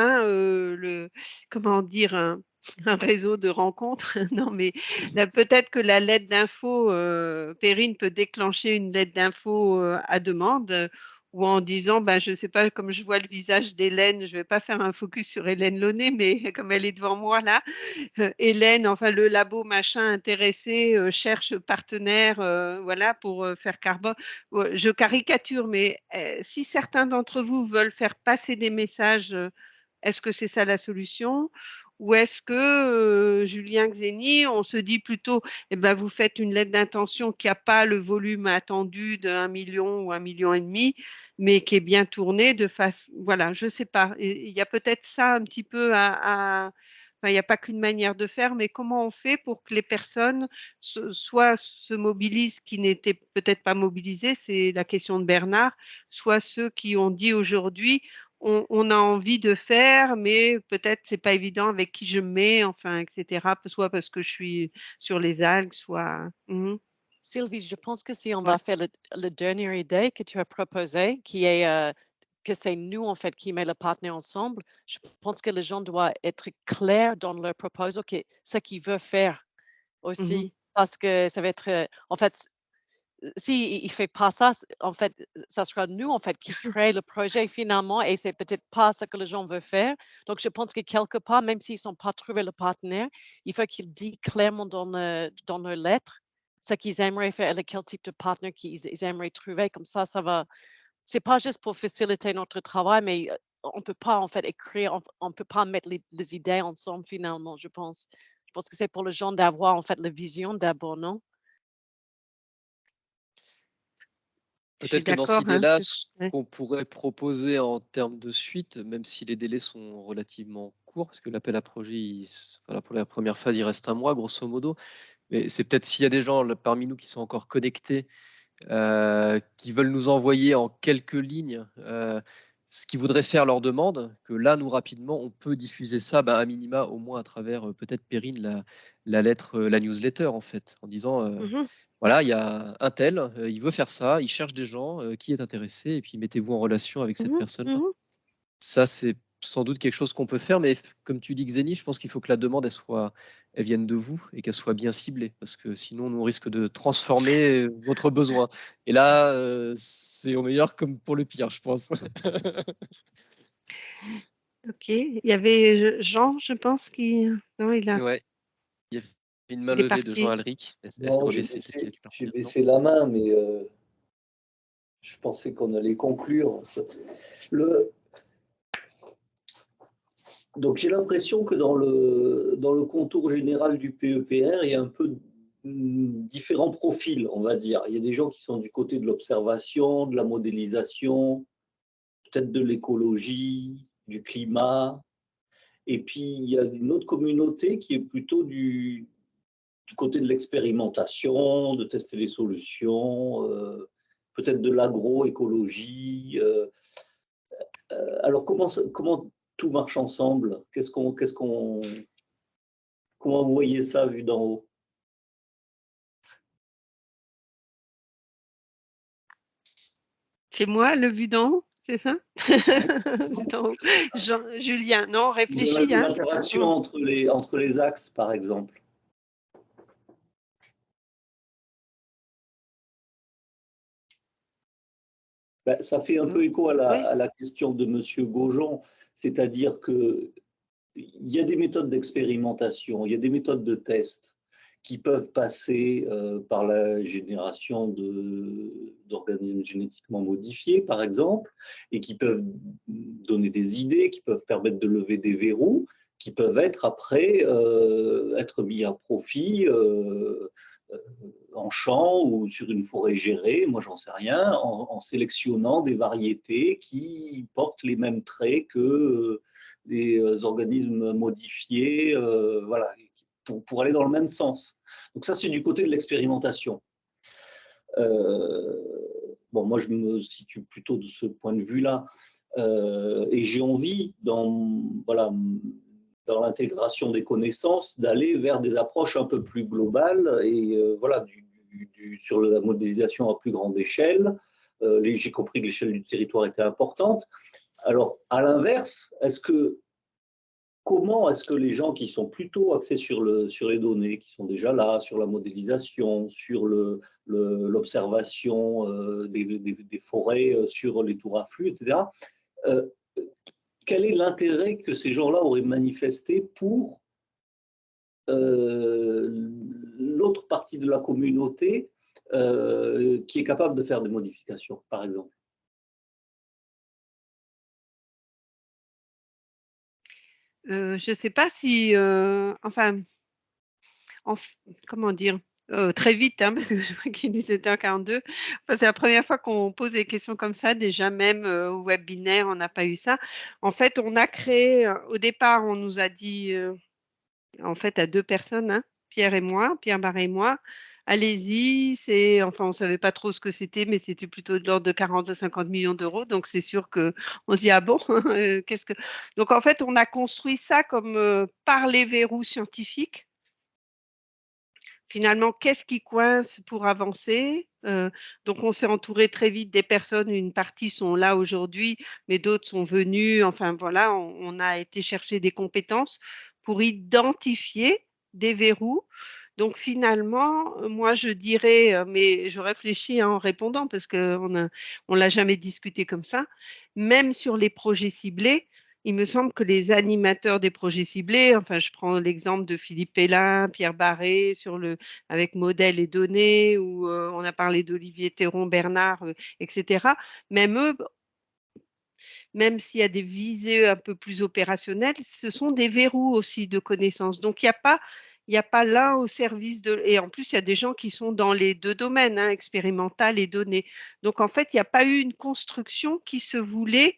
comment dire, un réseau de rencontres? Non, mais peut-être que la lettre d'info, Perrine peut déclencher une lettre d'info à demande. Ou en disant, je ne sais pas, comme je vois le visage d'Hélène, je ne vais pas faire un focus sur Hélène Launay, mais comme elle est devant moi là, Hélène, enfin le labo machin intéressé cherche partenaire, voilà, pour Faire Carbone. Je caricature, mais si certains d'entre vous veulent faire passer des messages, est-ce que c'est ça la solution? Ou est-ce que, Julien Xéni, on se dit plutôt, vous faites une lettre d'intention qui n'a pas le volume attendu d'1 million ou 1,5 million, mais qui est bien tournée de face. Voilà, je ne sais pas. Il y a peut-être ça un petit peu Enfin, il n'y a pas qu'une manière de faire, mais comment on fait pour que les personnes soit se mobilisent qui n'étaient peut-être pas mobilisées, c'est la question de Bernard, soit ceux qui ont dit aujourd'hui, on a envie de faire, mais peut-être c'est pas évident avec qui je me mets, enfin, etc. Soit parce que je suis sur les algues, soit. Sylvie, je pense que si on Ouais. va faire le dernier idée que tu as proposé, qui est que c'est nous, en fait, qui met le partenaire ensemble, je pense que les gens doivent être clairs dans leur proposal, ce qu'ils veulent faire aussi. Parce que ça va être, en fait, s'il ne fait pas ça, en fait, ça sera nous, en fait, qui créons le projet finalement, et c'est peut-être pas ce que les gens veulent faire. Donc, je pense que quelque part, même s'ils n'ont pas trouvé le partenaire, il faut qu'ils disent clairement dans leur lettre ce qu'ils aimeraient faire et quel type de partenaire qu'ils aimeraient trouver. Comme ça va. C'est pas juste pour faciliter notre travail, mais on ne peut pas, en fait, écrire, on ne peut pas mettre les idées ensemble finalement, je pense. Je pense que c'est pour les gens d'avoir, en fait, la vision d'abord, non? Je suis Peut-être que dans d'accord, cette idée-là, ouais. ce qu'on pourrait proposer en termes de suite, même si les délais sont relativement courts, parce que l'appel à projet, voilà, pour la première phase, il reste 1 mois, grosso modo. Mais c'est peut-être s'il y a des gens parmi nous qui sont encore connectés, qui veulent nous envoyer en quelques lignes ce qu'ils voudraient faire leur demande, que là, nous, rapidement, on peut diffuser ça, à minima, au moins à travers peut-être Perrine, la lettre, la newsletter, en fait, en disant voilà, il y a un tel, il veut faire ça, il cherche des gens, qui est intéressé, et puis mettez-vous en relation avec cette personne-là. Ça, c'est sans doute quelque chose qu'on peut faire, mais comme tu dis, Xénie, je pense qu'il faut que la demande, elle vienne de vous et qu'elle soit bien ciblée, parce que sinon, nous, on risque de transformer votre besoin. Et là, c'est au meilleur comme pour le pire, je pense. Ok, il y avait Jean, je pense, qui. Non, il Ouais, il y avait une main est levée de Jean parti. Alric. Elle s'est Non, rebaissée, peut-être qu'il a dû j'ai partir. Non. baissé la main, mais je pensais qu'on allait conclure. Donc j'ai l'impression que dans le contour général du PEPR, il y a un peu différents profils, on va dire. Il y a des gens qui sont du côté de l'observation, de la modélisation, peut-être de l'écologie, du climat. Et puis il y a une autre communauté qui est plutôt du côté de l'expérimentation, de tester les solutions, peut-être de l'agroécologie. Alors comment tout marche ensemble? Comment vous voyez ça vu d'en haut? C'est moi, le vu d'en haut, c'est ça? Vu d'en haut. Julien, non, réfléchis. L'interaction entre les axes, par exemple. Ben, ça fait un peu écho à la question de M. Gaujon, c'est-à-dire qu'il y a des méthodes d'expérimentation, il y a des méthodes de test qui peuvent passer par la génération d'organismes génétiquement modifiés, par exemple, et qui peuvent donner des idées, qui peuvent permettre de lever des verrous, qui peuvent être après être mis à profit en champ ou sur une forêt gérée, moi j'en sais rien, en sélectionnant des variétés qui portent les mêmes traits que des organismes modifiés, voilà, pour aller dans le même sens. Donc ça, c'est du côté de l'expérimentation. Bon, moi, je me situe plutôt de ce point de vue-là. Et j'ai envie, voilà, dans l'intégration des connaissances, d'aller vers des approches un peu plus globales et voilà, sur la modélisation à plus grande échelle. J'ai compris que l'échelle du territoire était importante. Alors, à l'inverse, comment est-ce que les gens qui sont plutôt axés sur les données, qui sont déjà là, sur la modélisation, sur l'observation des forêts, sur les tours à flux, etc., quel est l'intérêt que ces gens-là auraient manifesté pour l'autre partie de la communauté qui est capable de faire des modifications, par exemple? Je ne sais pas si, enfin, comment dire, très vite, hein, parce que je vois qu'il est 17h42. Enfin, c'est la première fois qu'on pose des questions comme ça, déjà même au webinaire, on n'a pas eu ça. En fait, on a créé, au départ, on nous a dit, en fait, à 2 personnes, hein, Pierre Barré et moi, allez-y, enfin, on ne savait pas trop ce que c'était, mais c'était plutôt de l'ordre de 40 à 50 millions d'euros. Donc, c'est sûr qu'on se dit, ah bon, qu'est-ce que. Donc, en fait, on a construit ça comme par les verrous scientifiques. Finalement, qu'est-ce qui coince pour avancer? Donc, on s'est entouré très vite des personnes. Une partie sont là aujourd'hui, mais d'autres sont venues. Enfin, voilà, on a été chercher des compétences pour identifier des verrous. Donc, finalement, moi, je dirais, mais je réfléchis en répondant parce qu'on ne l'a jamais discuté comme ça, même sur les projets ciblés, il me semble que les animateurs des projets ciblés, enfin, je prends l'exemple de Philippe Pellin, Pierre Barré, avec modèles et données, ou on a parlé d'Olivier Théron, Bernard, etc. Même eux, même s'il y a des visées un peu plus opérationnelles, ce sont des verrous aussi de connaissances. Donc, il n'y a pas l'un au service de. Et en plus, il y a des gens qui sont dans les 2 domaines, hein, expérimental et données. Donc, en fait, il n'y a pas eu une construction qui se voulait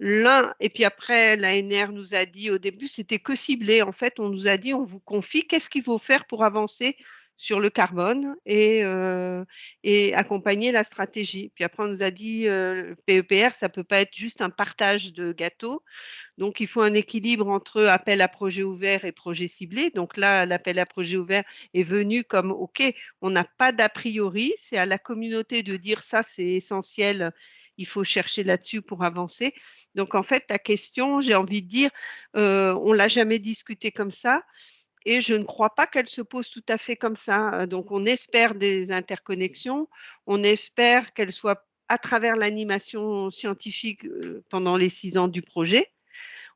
l'un. Et puis après, l'ANR nous a dit au début, c'était que ciblé. En fait, on nous a dit, on vous confie, qu'est-ce qu'il faut faire pour avancer sur le carbone et accompagner la stratégie. Puis après, on nous a dit, PEPR, ça ne peut pas être juste un partage de gâteau. Donc, il faut un équilibre entre appel à projet ouvert et projet ciblé. Donc là, l'appel à projet ouvert est venu comme, OK, on n'a pas d'a priori, c'est à la communauté de dire ça, c'est essentiel, il faut chercher là-dessus pour avancer. Donc, en fait, ta question, j'ai envie de dire, on ne l'a jamais discuté comme ça. Et je ne crois pas qu'elle se pose tout à fait comme ça. Donc, on espère des interconnexions, on espère qu'elles soient à travers l'animation scientifique pendant les 6 ans du projet.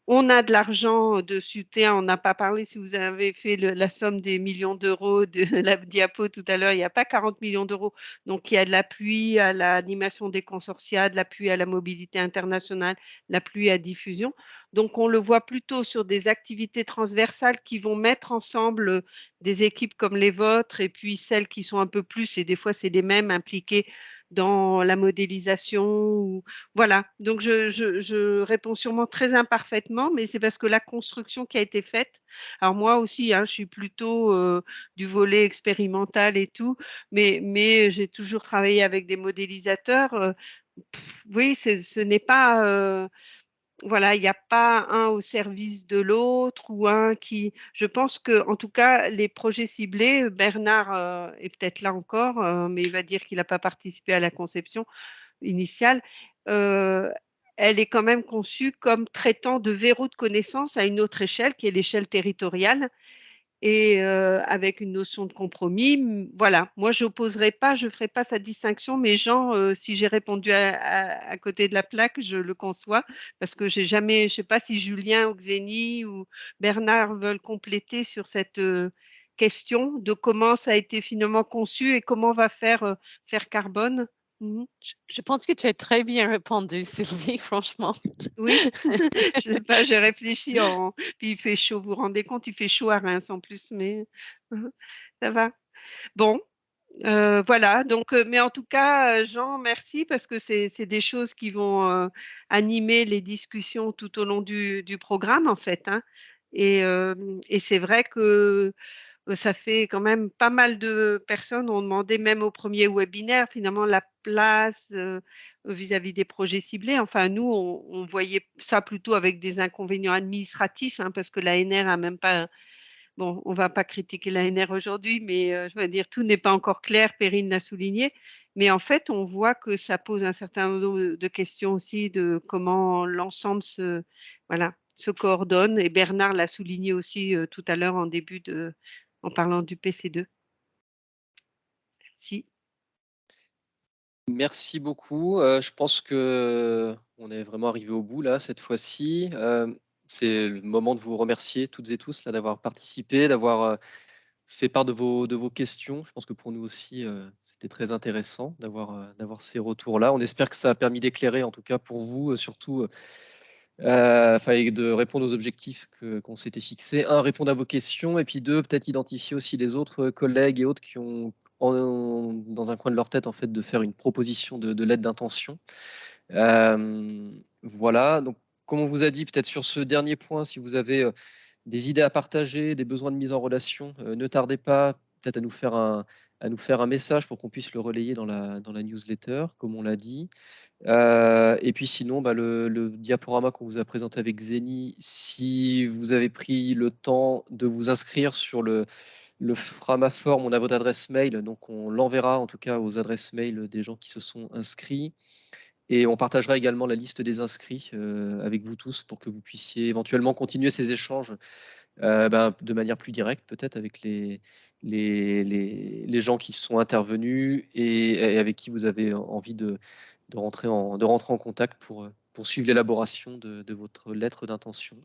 On a de l'argent de soutien, on n'a pas parlé, si vous avez fait la somme des millions d'euros de la diapo tout à l'heure, il n'y a pas 40 millions d'euros. Donc, il y a de l'appui à l'animation des consortia, de l'appui à la mobilité internationale, l'appui à diffusion. Donc, on le voit plutôt sur des activités transversales qui vont mettre ensemble des équipes comme les vôtres et puis celles qui sont un peu plus, et des fois c'est les mêmes, impliquées dans la modélisation. Voilà, donc je réponds sûrement très imparfaitement, mais c'est parce que la construction qui a été faite, alors moi aussi, hein, je suis plutôt du volet expérimental et tout, mais j'ai toujours travaillé avec des modélisateurs. Oui, ce n'est pas voilà, il n'y a pas un au service de l'autre ou un qui. Je pense que, en tout cas, les projets ciblés, Bernard est peut-être là encore, mais il va dire qu'il n'a pas participé à la conception initiale. Elle est quand même conçue comme traitant de verrous de connaissance à une autre échelle, qui est l'échelle territoriale, et avec une notion de compromis. Voilà, moi je n'opposerai pas, je ne ferai pas sa distinction, mais Jean, si j'ai répondu à côté de la plaque, je le conçois, parce que j'ai jamais, je ne sais pas si Julien ou Xénie ou Bernard veulent compléter sur cette question de comment ça a été finalement conçu et comment on va faire carbone. Je pense que tu as très bien répondu, Sylvie, franchement. Oui, je sais pas, j'ai réfléchi puis il fait chaud, vous vous rendez compte, il fait chaud à Reims en plus, mais ça va. Bon, voilà, donc mais en tout cas, Jean, merci parce que c'est des choses qui vont animer les discussions tout au long du programme en fait, hein. Et c'est vrai que ça fait quand même pas mal de personnes ont demandé, même au premier webinaire, finalement la place vis-à-vis des projets ciblés. Enfin, nous, on voyait ça plutôt avec des inconvénients administratifs, hein, parce que l'ANR a même pas. Bon, on va pas critiquer l'ANR aujourd'hui, mais je veux dire, tout n'est pas encore clair, Perrine l'a souligné. Mais en fait, on voit que ça pose un certain nombre de questions aussi de comment l'ensemble se coordonne. Et Bernard l'a souligné aussi tout à l'heure en parlant du PC2. Merci. Merci beaucoup. Je pense que on est vraiment arrivé au bout là cette fois-ci. C'est le moment de vous remercier toutes et tous là d'avoir participé, d'avoir fait part de vos questions. Je pense que pour nous aussi, c'était très intéressant d'avoir ces retours-là. On espère que ça a permis d'éclairer, en tout cas pour vous, surtout, et de répondre aux objectifs qu'on s'était fixés. Un, répondre à vos questions, et puis deux, peut-être identifier aussi les autres collègues et autres qui ont dans un coin de leur tête, en fait, de faire une proposition de lettre d'intention. Voilà, donc comme on vous a dit, peut-être sur ce dernier point, si vous avez des idées à partager, des besoins de mise en relation, ne tardez pas peut-être à nous faire un message pour qu'on puisse le relayer dans la newsletter, comme on l'a dit. Et puis sinon, le diaporama qu'on vous a présenté avec Xénie, si vous avez pris le temps de vous inscrire sur le Framaform, on a votre adresse mail, donc on l'enverra en tout cas aux adresses mail des gens qui se sont inscrits. Et on partagera également la liste des inscrits avec vous tous pour que vous puissiez éventuellement continuer ces échanges de manière plus directe, peut-être avec les gens qui sont intervenus et avec qui vous avez envie de rentrer en contact pour suivre l'élaboration de votre lettre d'intention.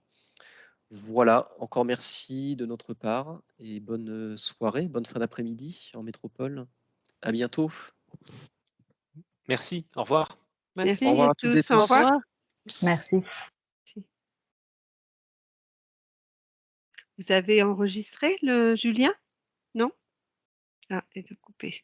Voilà, encore merci de notre part et bonne soirée, bonne fin d'après-midi en métropole. À bientôt. Merci, au revoir. Merci Au revoir à à toutes et tous. Au tous. revoir. Merci. Vous avez enregistré le Julien? Non? Ah, il est coupé.